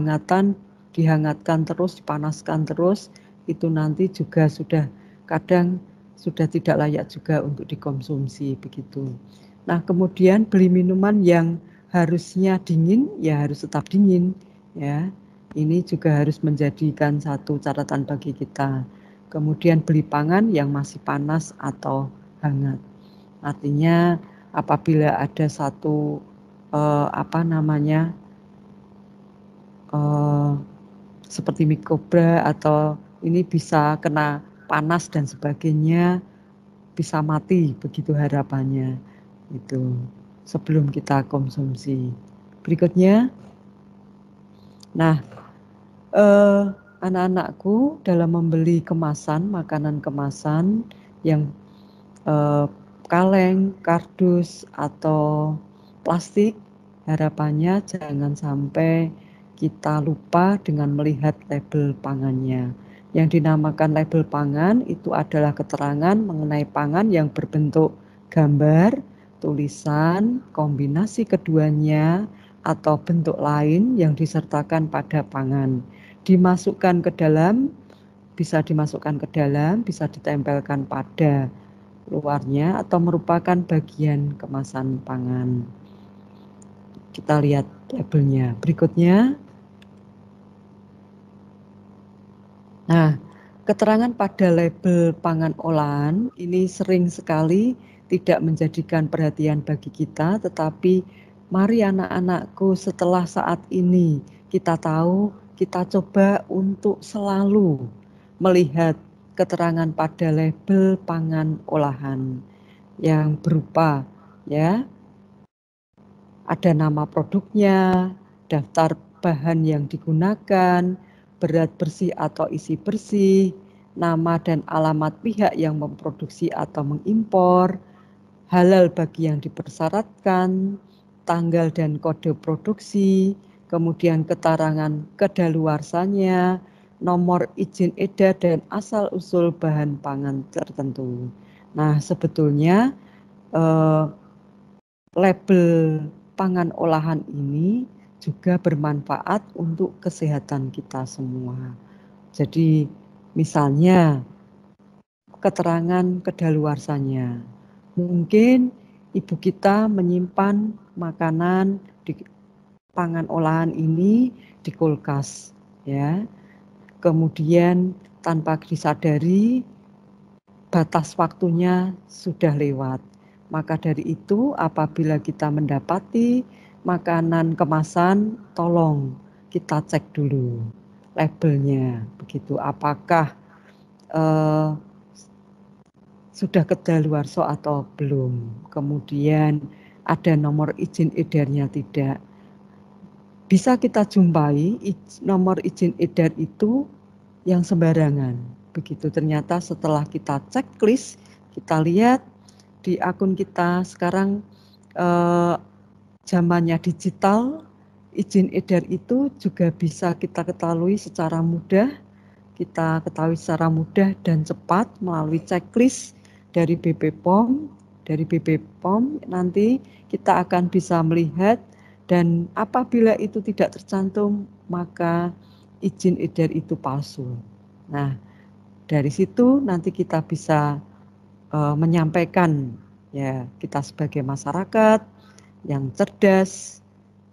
dihangatkan terus, dipanaskan terus, itu nanti juga kadang sudah tidak layak juga untuk dikonsumsi, begitu. Nah, kemudian beli minuman yang harusnya dingin, ya harus tetap dingin, ya. Ini juga harus menjadikan satu catatan bagi kita. Kemudian beli pangan yang masih panas atau hangat. Artinya apabila ada satu seperti mikroba atau ini bisa kena panas dan sebagainya, bisa mati, begitu harapannya. Itu sebelum kita konsumsi. Berikutnya, nah, anak-anakku dalam membeli makanan kemasan yang kaleng, kardus atau plastik, harapannya jangan sampai kita lupa dengan melihat label pangannya. Yang dinamakan label pangan itu adalah keterangan mengenai pangan yang berbentuk gambar, tulisan, kombinasi keduanya, atau bentuk lain yang disertakan pada pangan. Bisa dimasukkan ke dalam, bisa ditempelkan pada luarnya atau merupakan bagian kemasan pangan. Kita lihat labelnya berikutnya. Nah, keterangan pada label pangan olahan ini sering sekali tidak menjadikan perhatian bagi kita, tetapi mari anak-anakku setelah saat ini kita tahu, kita coba untuk selalu melihat keterangan pada label pangan olahan yang berupa ya ada nama produknya, daftar bahan yang digunakan, berat bersih atau isi bersih, nama dan alamat pihak yang memproduksi atau mengimpor, halal bagi yang dipersyaratkan, tanggal dan kode produksi, kemudian keterangan kedaluarsanya, nomor izin edar dan asal-usul bahan pangan tertentu. Nah, sebetulnya label pangan olahan ini juga bermanfaat untuk kesehatan kita semua. Jadi misalnya keterangan kedaluarsanya. Mungkin ibu kita menyimpan makanan di pangan olahan ini di kulkas ya. Kemudian tanpa disadari batas waktunya sudah lewat. Maka dari itu apabila kita mendapati makanan kemasan, tolong kita cek dulu labelnya. Begitu, apakah sudah kedaluarsa atau belum. Kemudian ada nomor izin edarnya tidak. Bisa kita jumpai nomor izin edar itu yang sembarangan. Begitu, ternyata setelah kita checklist, kita lihat di akun kita sekarang zamannya digital, izin edar itu juga bisa kita ketahui secara mudah, dan cepat melalui checklist dari BP POM. Dari BP POM nanti kita akan bisa melihat, dan apabila itu tidak tercantum maka izin edar itu palsu. Nah, dari situ nanti kita bisa menyampaikan ya, kita sebagai masyarakat yang cerdas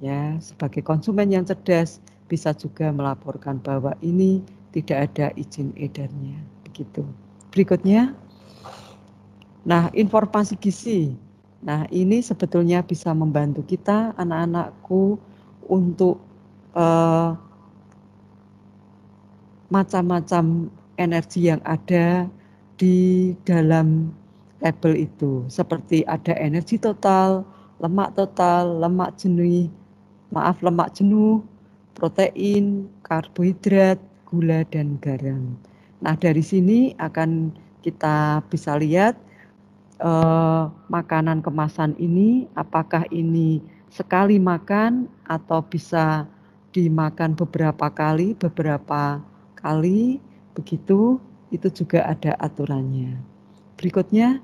ya, sebagai konsumen yang cerdas bisa juga melaporkan bahwa ini tidak ada izin edarnya. Begitu. Berikutnya. Nah, informasi gizi. Nah, ini sebetulnya bisa membantu kita, anak-anakku, untuk macam-macam energi yang ada di dalam label itu. Seperti ada energi total, lemak jenuh, protein, karbohidrat, gula, dan garam. Nah, dari sini akan kita bisa lihat makanan kemasan ini, apakah ini sekali makan atau bisa dimakan beberapa kali, begitu, itu juga ada aturannya. Berikutnya,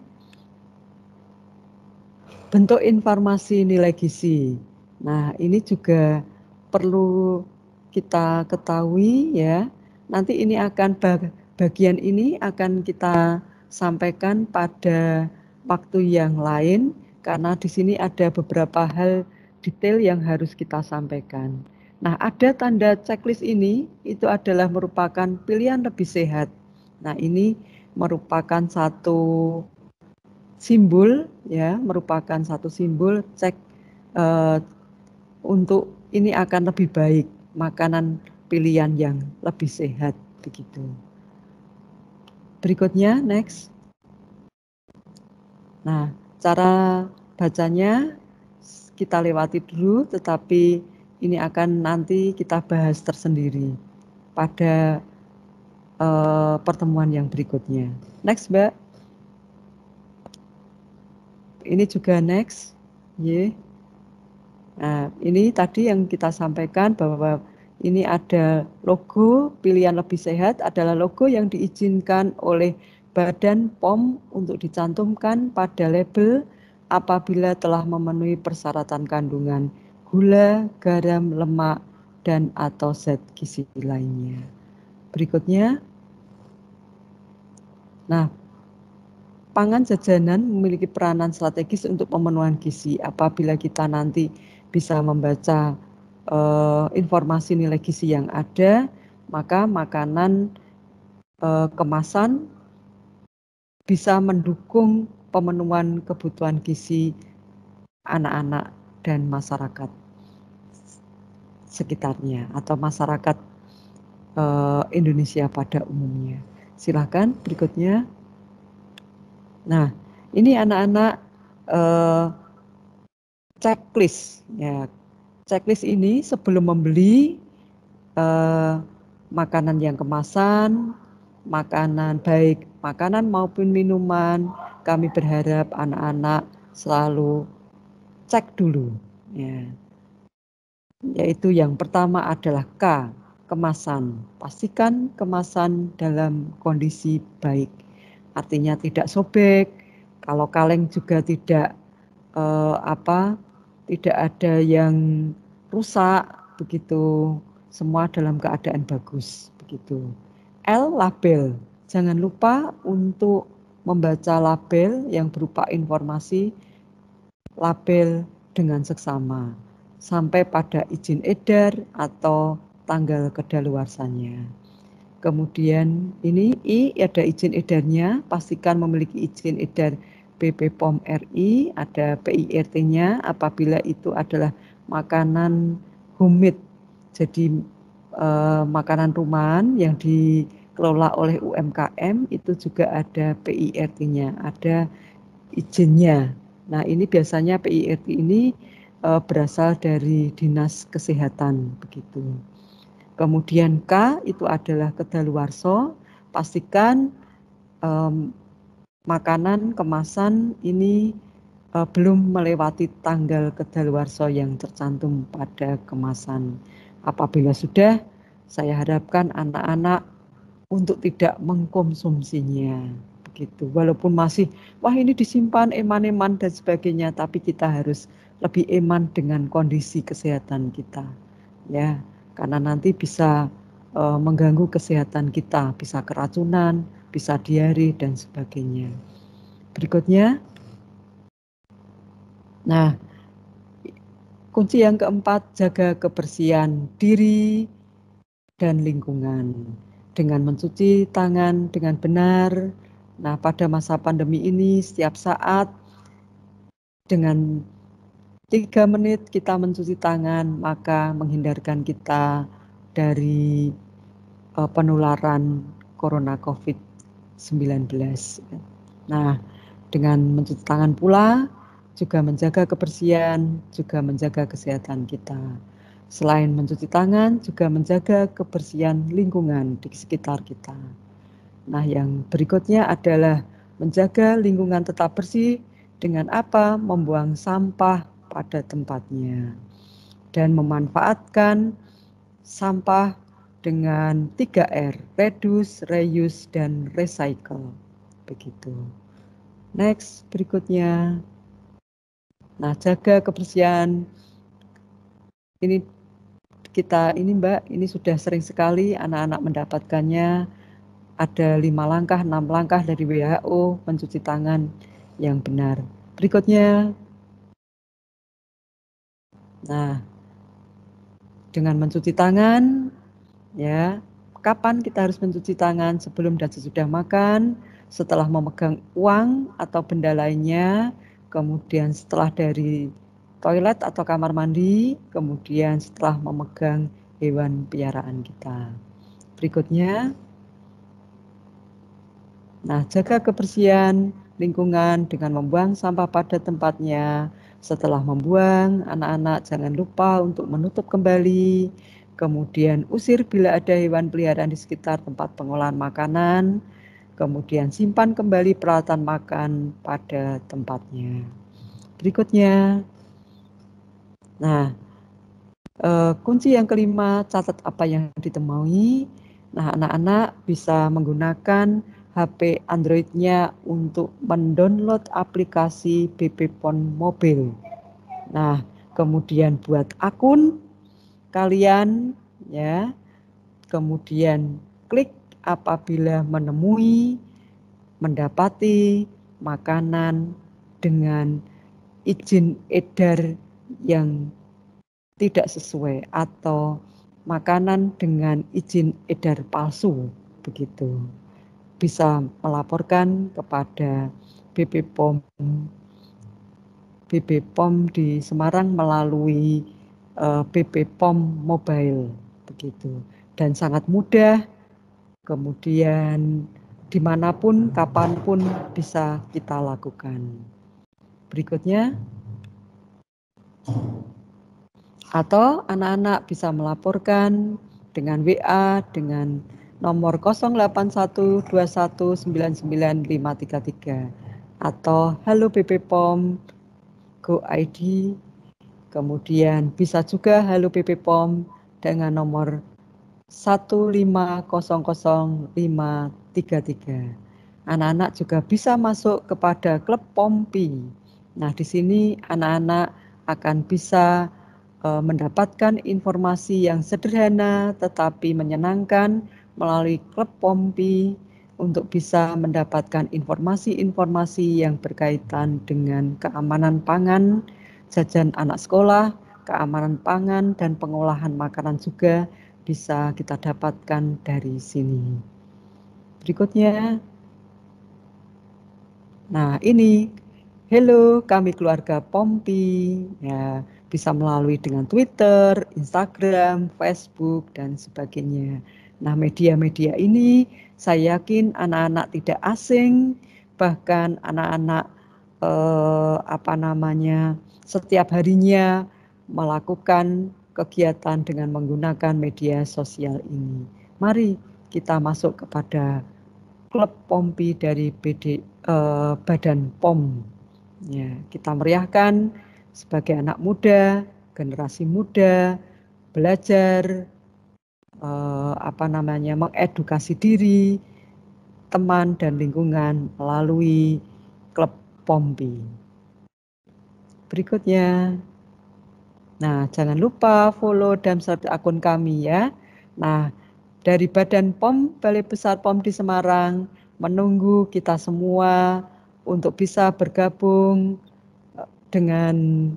bentuk informasi nilai gizi. Nah, ini juga perlu kita ketahui ya. Nanti ini akan bagian ini akan kita sampaikan pada waktu yang lain, karena di sini ada beberapa hal detail yang harus kita sampaikan. Nah, ada tanda checklist ini, itu adalah merupakan pilihan lebih sehat. Nah, ini merupakan satu simbol ya, merupakan satu simbol cek untuk ini akan lebih baik, makanan pilihan yang lebih sehat begitu. Berikutnya, next. Nah, cara bacanya kita lewati dulu, tetapi ini akan nanti kita bahas tersendiri pada pertemuan yang berikutnya. Next, Mbak. Ini juga next. Yeah. Nah, ini tadi yang kita sampaikan bahwa ini ada logo pilihan lebih sehat, adalah logo yang diizinkan oleh Badan POM untuk dicantumkan pada label apabila telah memenuhi persyaratan kandungan gula, garam, lemak, dan atau zat gizi lainnya. Berikutnya. Nah, pangan jajanan memiliki peranan strategis untuk pemenuhan gizi. Apabila kita nanti bisa membaca informasi nilai gizi yang ada, maka makanan kemasan bisa mendukung pemenuhan kebutuhan gizi anak-anak dan masyarakat sekitarnya atau masyarakat Indonesia pada umumnya. Silakan berikutnya. Nah, ini anak-anak checklist. Ya, checklist ini sebelum membeli makanan yang kemasan, makanan baik makanan maupun minuman, kami berharap anak-anak selalu cek dulu. Ya. Yaitu yang pertama adalah K, kemasan. Pastikan kemasan dalam kondisi baik. Artinya tidak sobek. Kalau kaleng juga tidak tidak ada yang rusak begitu. Semua dalam keadaan bagus begitu. L, label. Jangan lupa untuk membaca label yang berupa informasi label dengan seksama sampai pada izin edar atau tanggal kedaluarsanya. Kemudian ini I, ada izin edarnya, pastikan memiliki izin edar BP POM RI, ada PIRT-nya apabila itu adalah makanan homemade, jadi makanan rumahan yang dikelola oleh UMKM itu juga ada PIRT-nya, ada izinnya. Nah, ini biasanya PIRT ini berasal dari Dinas Kesehatan begitu. Kemudian K itu adalah kedaluarsa, pastikan makanan kemasan ini belum melewati tanggal kedaluarsa yang tercantum pada kemasan. Apabila sudah, saya harapkan anak-anak untuk tidak mengkonsumsinya. Begitu. Walaupun masih, wah ini disimpan eman-eman dan sebagainya, tapi kita harus lebih eman dengan kondisi kesehatan kita. Ya, karena nanti bisa mengganggu kesehatan kita, bisa keracunan, bisa diare dan sebagainya. Berikutnya. Nah, kunci yang keempat, jaga kebersihan diri dan lingkungan dengan mencuci tangan dengan benar. Nah, pada masa pandemi ini setiap saat dengan 3 menit kita mencuci tangan, maka menghindarkan kita dari penularan corona COVID-19. Nah, dengan mencuci tangan pula juga menjaga kebersihan, juga menjaga kesehatan kita. Selain mencuci tangan, juga menjaga kebersihan lingkungan di sekitar kita. Nah, yang berikutnya adalah menjaga lingkungan tetap bersih dengan apa? Membuang sampah pada tempatnya. Dan memanfaatkan sampah dengan 3R, reduce, reuse, dan recycle. Begitu. Next, berikutnya. Nah, jaga kebersihan. Ini Mbak, ini sudah sering sekali anak-anak mendapatkannya. Ada 5 langkah, 6 langkah dari WHO mencuci tangan yang benar. Berikutnya. Nah, dengan mencuci tangan, ya, kapan kita harus mencuci tangan? Sebelum dan sesudah makan, setelah memegang uang atau benda lainnya, kemudian setelah dari toilet atau kamar mandi, kemudian setelah memegang hewan piaraan kita. Berikutnya, nah, jaga kebersihan lingkungan dengan membuang sampah pada tempatnya. Setelah membuang, anak-anak jangan lupa untuk menutup kembali. Kemudian usir bila ada hewan peliharaan di sekitar tempat pengolahan makanan. Kemudian simpan kembali peralatan makan pada tempatnya. Berikutnya, nah, kunci yang kelima, catat apa yang ditemui. Nah, anak-anak bisa menggunakan HP Android-nya untuk mendownload aplikasi BP PON Mobil. Nah, kemudian buat akun kalian, ya. Kemudian klik apabila menemui, mendapati makanan dengan izin edar yang tidak sesuai atau makanan dengan izin edar palsu, begitu. Bisa melaporkan kepada BP POM di Semarang melalui BP POM Mobile, begitu. Dan sangat mudah, kemudian dimanapun, kapanpun bisa kita lakukan. Berikutnya, atau anak-anak bisa melaporkan dengan WA dengan nomor 0812199533 atau Halo BP POM Go ID, kemudian bisa juga Halo BP POM dengan nomor 1500533. Anak-anak juga bisa masuk kepada klub POMPI. Nah, di sini anak-anak akan bisa mendapatkan informasi yang sederhana tetapi menyenangkan melalui klub POMPI untuk bisa mendapatkan informasi-informasi yang berkaitan dengan keamanan pangan, jajan anak sekolah, keamanan pangan, dan pengolahan makanan juga bisa kita dapatkan dari sini. Berikutnya, nah ini, halo kami keluarga POMPI, ya, bisa melalui dengan Twitter, Instagram, Facebook, dan sebagainya. Nah, media-media ini saya yakin anak-anak tidak asing, bahkan anak-anak setiap harinya melakukan kegiatan dengan menggunakan media sosial ini. Mari kita masuk kepada klub POMPI dari Badan POM. Ya, kita meriahkan sebagai anak muda, generasi muda, belajar, mengedukasi diri, teman dan lingkungan melalui klub POMPI. Berikutnya, nah jangan lupa follow dan subscribe akun kami ya. Nah, dari Badan POM, Balai Besar POM di Semarang, menunggu kita semua untuk bisa bergabung dengan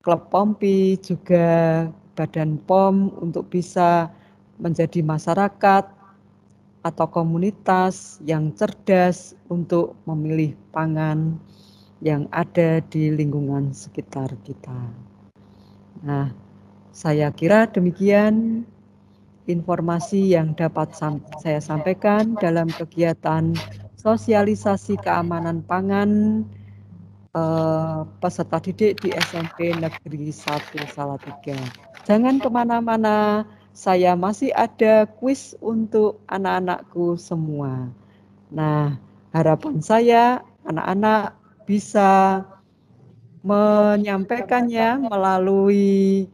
klub POMPI, juga Badan POM untuk bisa menjadi masyarakat atau komunitas yang cerdas untuk memilih pangan yang ada di lingkungan sekitar kita. Nah, saya kira demikian informasi yang dapat saya sampaikan dalam kegiatan sosialisasi keamanan pangan peserta didik di SMP Negeri 1 Salatiga. Jangan kemana-mana, saya masih ada kuis untuk anak-anakku semua. Nah, harapan saya anak-anak bisa menyampaikannya melalui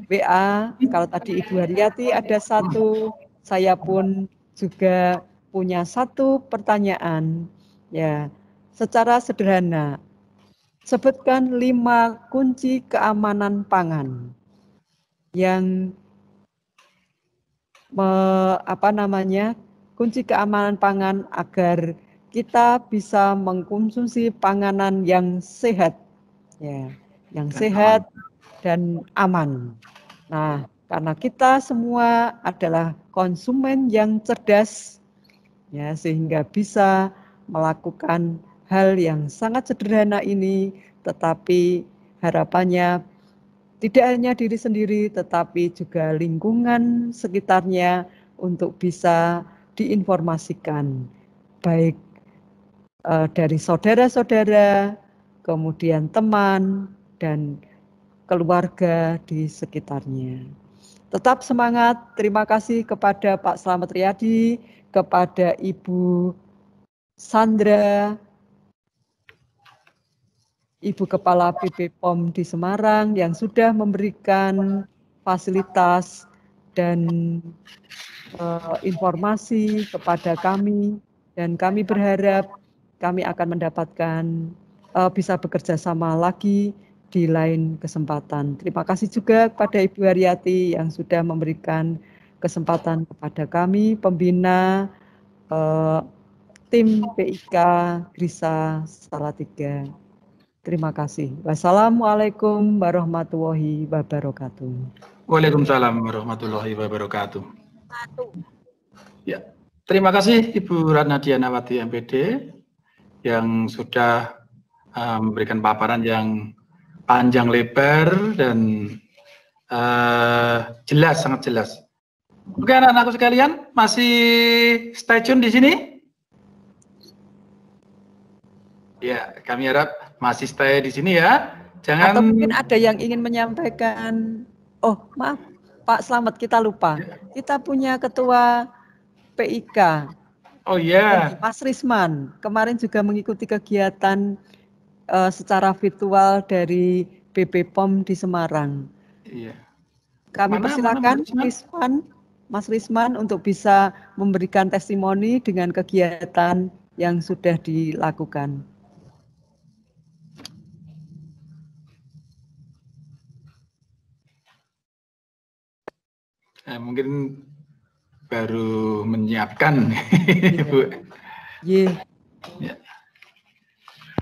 WA. Kalau tadi Ibu Haryati ada satu, saya pun juga punya satu pertanyaan. Ya, secara sederhana, sebutkan 5 kunci keamanan pangan yang kunci keamanan pangan agar kita bisa mengkonsumsi panganan yang sehat, ya, yang sehat dan aman. Nah, karena kita semua adalah konsumen yang cerdas, ya, sehingga bisa melakukan hal yang sangat sederhana ini, tetapi harapannya tidak hanya diri sendiri, tetapi juga lingkungan sekitarnya untuk bisa diinformasikan, baik dari saudara-saudara, kemudian teman, dan keluarga di sekitarnya. Tetap semangat, terima kasih kepada Pak Slamet Riyadi, kepada Ibu Sandra, Ibu Kepala BP POM di Semarang yang sudah memberikan fasilitas dan informasi kepada kami, dan kami berharap kami akan mendapatkan bisa bekerja sama lagi di lain kesempatan. Terima kasih juga kepada Ibu Haryati yang sudah memberikan kesempatan kepada kami, pembina tim PIK Grisa Salatiga. Terima kasih. Wassalamualaikum warahmatullahi wabarakatuh. Waalaikumsalam warahmatullahi wabarakatuh. Ya, terima kasih Ibu Ratna Dianawati MPD yang sudah memberikan paparan yang panjang lebar dan jelas, sangat jelas. Oke, anak-anakku sekalian, masih stay tune di sini? Ya, kami harap masih stay di sini ya. Jangan. Atau mungkin ada yang ingin menyampaikan. Oh, maaf, Pak Slamet, kita lupa. Kita punya ketua PIK. Oh iya. Mas Risman kemarin juga mengikuti kegiatan secara virtual dari BP POM di Semarang. Iya. Kami persilakan Mas Risman untuk bisa memberikan testimoni dengan kegiatan yang sudah dilakukan. Mungkin baru menyiapkan, Ibu. Yeah. Ya.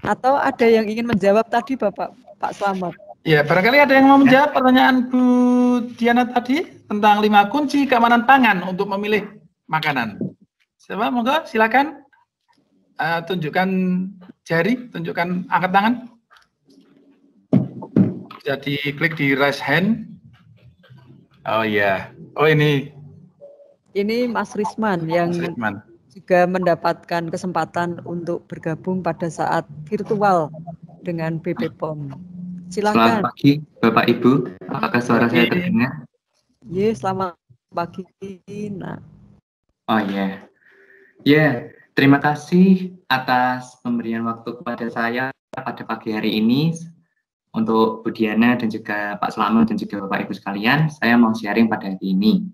Atau ada yang ingin menjawab tadi, Pak Slamet? Ya, barangkali ada yang mau menjawab pertanyaan Bu Diana tadi tentang 5 kunci keamanan pangan untuk memilih makanan. Coba, monggo silakan tunjukkan jari, tunjukkan angkat tangan. Bisa diklik di raise hand. Oh iya, oh ini. Ini Mas Risman yang juga mendapatkan kesempatan untuk bergabung pada saat virtual dengan BP POM. Silakan. Selamat pagi Bapak Ibu, apakah suara saya terdengar? Iya, selamat pagi. Nah. Oh iya. Ya, terima kasih atas pemberian waktu kepada saya pada pagi hari ini. Untuk Bu Diana dan juga Pak Slamet dan juga Bapak Ibu sekalian, saya mau sharing pada hari ini.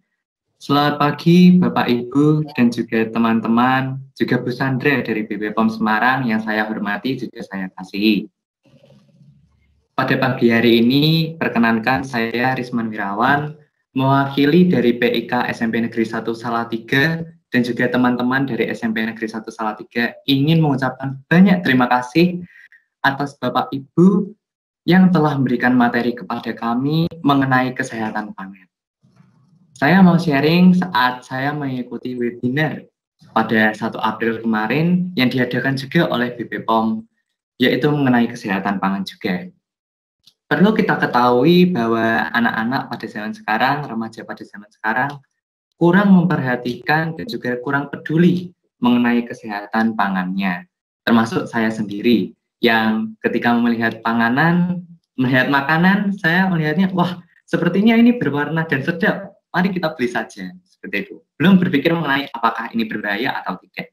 Selamat pagi Bapak Ibu dan juga teman-teman, juga Bu Sandra dari BP POM Semarang yang saya hormati juga saya kasihi. Pada pagi hari ini, perkenankan saya Risman Wirawan, mewakili dari PIK SMP Negeri 1 Salatiga dan juga teman-teman dari SMP Negeri 1 Salatiga ingin mengucapkan banyak terima kasih atas Bapak Ibu yang telah memberikan materi kepada kami mengenai kesehatan pangan. Saya mau sharing saat saya mengikuti webinar pada 1 April kemarin yang diadakan juga oleh BP POM, yaitu mengenai kesehatan pangan juga. Perlu kita ketahui bahwa anak-anak pada zaman sekarang, remaja pada zaman sekarang, kurang memperhatikan dan juga kurang peduli mengenai kesehatan pangannya. Termasuk saya sendiri, yang ketika melihat melihat makanan, saya melihatnya, wah, sepertinya ini berwarna dan sedap. Mari kita beli saja, seperti itu. Belum berpikir mengenai apakah ini berbahaya atau tidak.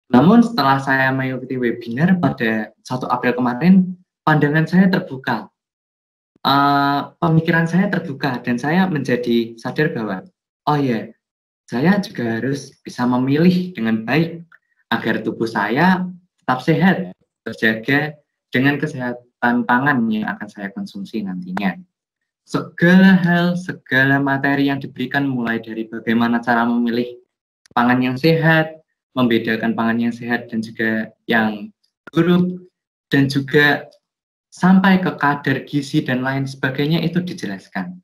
Namun setelah saya mengikuti webinar pada 1 April kemarin, pandangan saya terbuka. Pemikiran saya terbuka dan saya menjadi sadar bahwa, oh ya, saya juga harus bisa memilih dengan baik agar tubuh saya tetap sehat, terjaga dengan kesehatan pangan yang akan saya konsumsi nantinya. Segala hal, segala materi yang diberikan mulai dari bagaimana cara memilih pangan yang sehat, membedakan pangan yang sehat dan juga yang buruk, dan juga sampai ke kadar gizi dan lain sebagainya itu dijelaskan.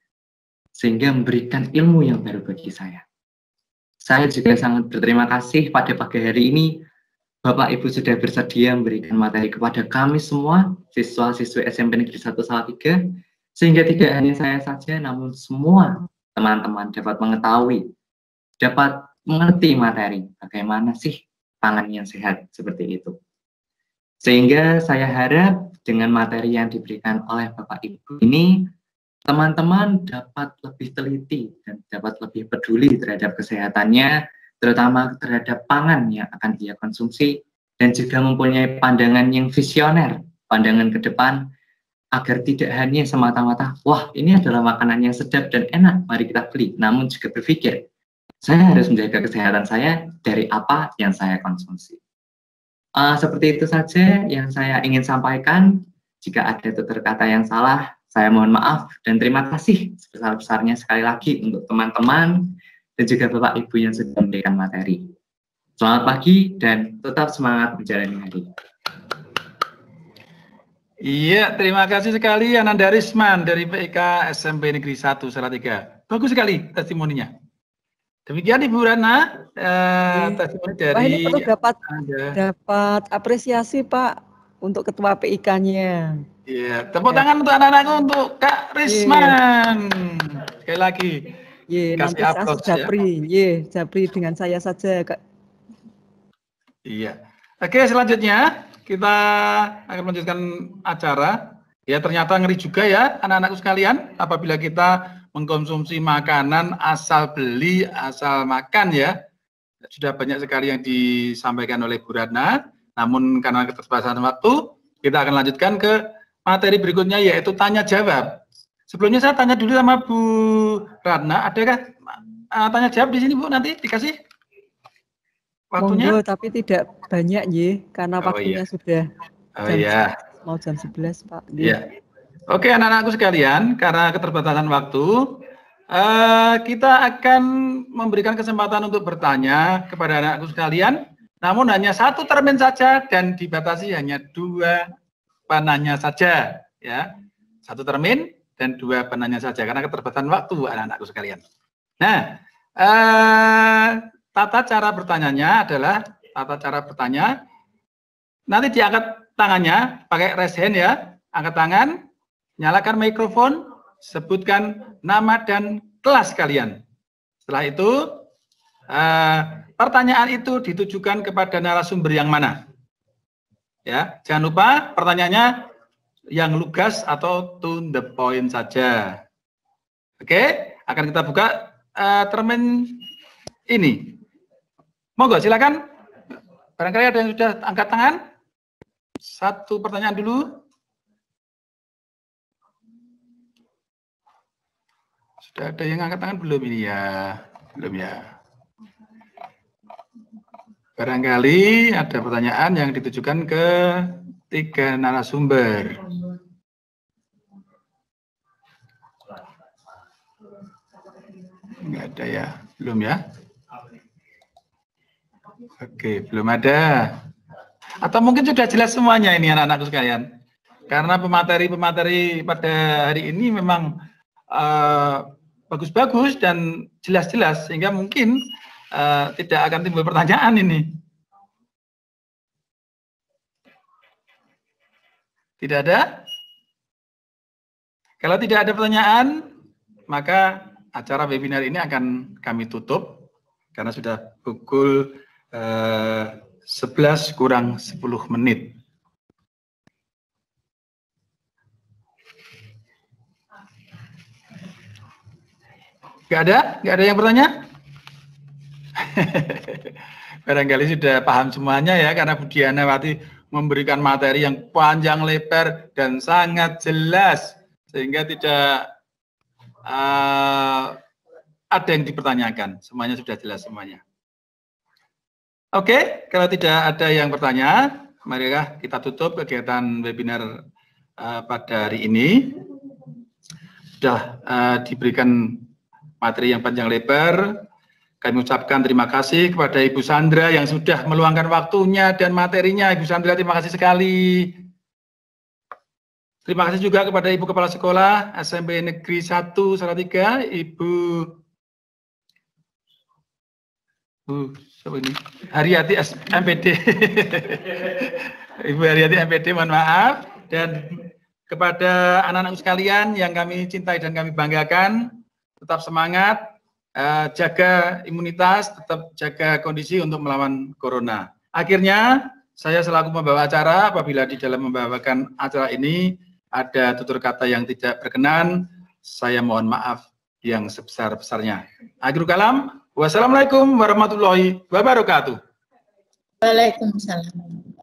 Sehingga memberikan ilmu yang baru bagi saya. Saya juga sangat berterima kasih pada pagi hari ini Bapak Ibu sudah bersedia memberikan materi kepada kami semua, siswa-siswi SMP Negeri 1 Salatiga, sehingga tidak hanya saya saja, namun semua teman-teman dapat mengetahui, dapat mengerti materi, bagaimana sih pangan yang sehat seperti itu. Sehingga saya harap dengan materi yang diberikan oleh Bapak Ibu ini, teman-teman dapat lebih teliti dan dapat lebih peduli terhadap kesehatannya, terutama terhadap pangan yang akan dia konsumsi, dan juga mempunyai pandangan yang visioner, pandangan ke depan, agar tidak hanya semata-mata, wah ini adalah makanan yang sedap dan enak, mari kita beli, namun juga berpikir, saya harus menjaga kesehatan saya dari apa yang saya konsumsi. Seperti itu saja yang saya ingin sampaikan. Jika ada tutur kata yang salah, saya mohon maaf dan terima kasih sebesar-besarnya sekali lagi untuk teman-teman dan juga Bapak Ibu yang sudah memberikan materi. Selamat pagi dan tetap semangat menjalani hari. Iya, terima kasih sekali Ananda Risman dari PIK SMP Negeri 1 Salatiga. Bagus sekali testimoninya. Demikian Ibu Rana, testimoni dari Wah, ini perlu dapat Anda. apresiasi Pak untuk ketua PIK-nya. Iya, tepuk tangan untuk anak-anakku, untuk Kak Risman. Sekali lagi. Nanti Kasih aplaus ya. Japri dengan saya saja Kak. Iya. Oke, selanjutnya kita akan melanjutkan acara. Ya, ternyata ngeri juga ya anak-anakku sekalian apabila kita mengkonsumsi makanan asal beli, asal makan ya. Sudah banyak sekali yang disampaikan oleh Bu Ratna, namun karena keterbatasan waktu, kita akan lanjutkan ke materi berikutnya yaitu tanya jawab. Sebelumnya saya tanya dulu sama Bu Ratna, adakah tanya jawab di sini Bu, nanti dikasih waktunya? Monggo, tapi tidak banyak karena waktunya sudah mau jam 11 Pak. Iya. Oke anak-anakku sekalian, karena keterbatasan waktu, kita akan memberikan kesempatan untuk bertanya kepada anak-anakku sekalian, namun hanya satu termin saja dan dibatasi hanya 2 penanya saja, ya. 1 termin dan 2 penanya saja karena keterbatasan waktu anak-anakku sekalian. Nah, tata cara bertanyanya adalah nanti diangkat tangannya pakai raise hand ya, angkat tangan, nyalakan mikrofon, sebutkan nama dan kelas kalian. Setelah itu pertanyaan itu ditujukan kepada narasumber yang mana. Ya, jangan lupa pertanyaannya yang lugas atau to the point saja. Oke, akan kita buka termin ini. Monggo silakan. Barangkali ada yang sudah angkat tangan. 1 pertanyaan dulu. Sudah ada yang angkat tangan belum ini ya? Belum ya. Barangkali ada pertanyaan yang ditujukan ke 3 narasumber. Enggak ada ya? Belum ya? Oke, belum ada. Atau mungkin sudah jelas semuanya ini anak-anakku sekalian. Karena pemateri pada hari ini memang bagus-bagus dan jelas-jelas sehingga mungkin tidak akan timbul pertanyaan ini. Tidak ada? Kalau tidak ada pertanyaan, maka acara webinar ini akan kami tutup karena sudah pukul 11 kurang 10 menit. Nggak ada yang bertanya? Barangkali sudah paham semuanya ya, karena Bu Dianawati memberikan materi yang panjang lebar dan sangat jelas, sehingga tidak ada yang dipertanyakan, semuanya sudah jelas semuanya. Oke, kalau tidak ada yang bertanya, marilah kita tutup kegiatan webinar pada hari ini. Sudah diberikan materi yang panjang lebar. Kami ucapkan terima kasih kepada Ibu Sandra yang sudah meluangkan waktunya dan materinya. Ibu Sandra, terima kasih sekali. Terima kasih juga kepada Ibu Kepala Sekolah SMP Negeri 1 Salatiga, Ibu siapa ini? Haryati MPD. Ibu Haryati MPD, mohon maaf. Dan kepada anak-anak sekalian yang kami cintai dan kami banggakan, tetap semangat, jaga imunitas, tetap jaga kondisi untuk melawan corona. Akhirnya, saya selaku pembawa acara, apabila di dalam membawakan acara ini ada tutur kata yang tidak berkenan, saya mohon maaf yang sebesar-besarnya. Akhirul kalam, wassalamualaikum warahmatullahi wabarakatuh. Waalaikumsalam.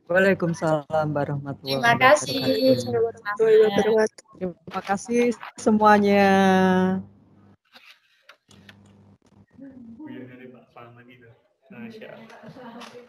Waalaikumsalam warahmatullahi wabarakatuh. Terima kasih. Terima kasih semuanya. Masya Allah.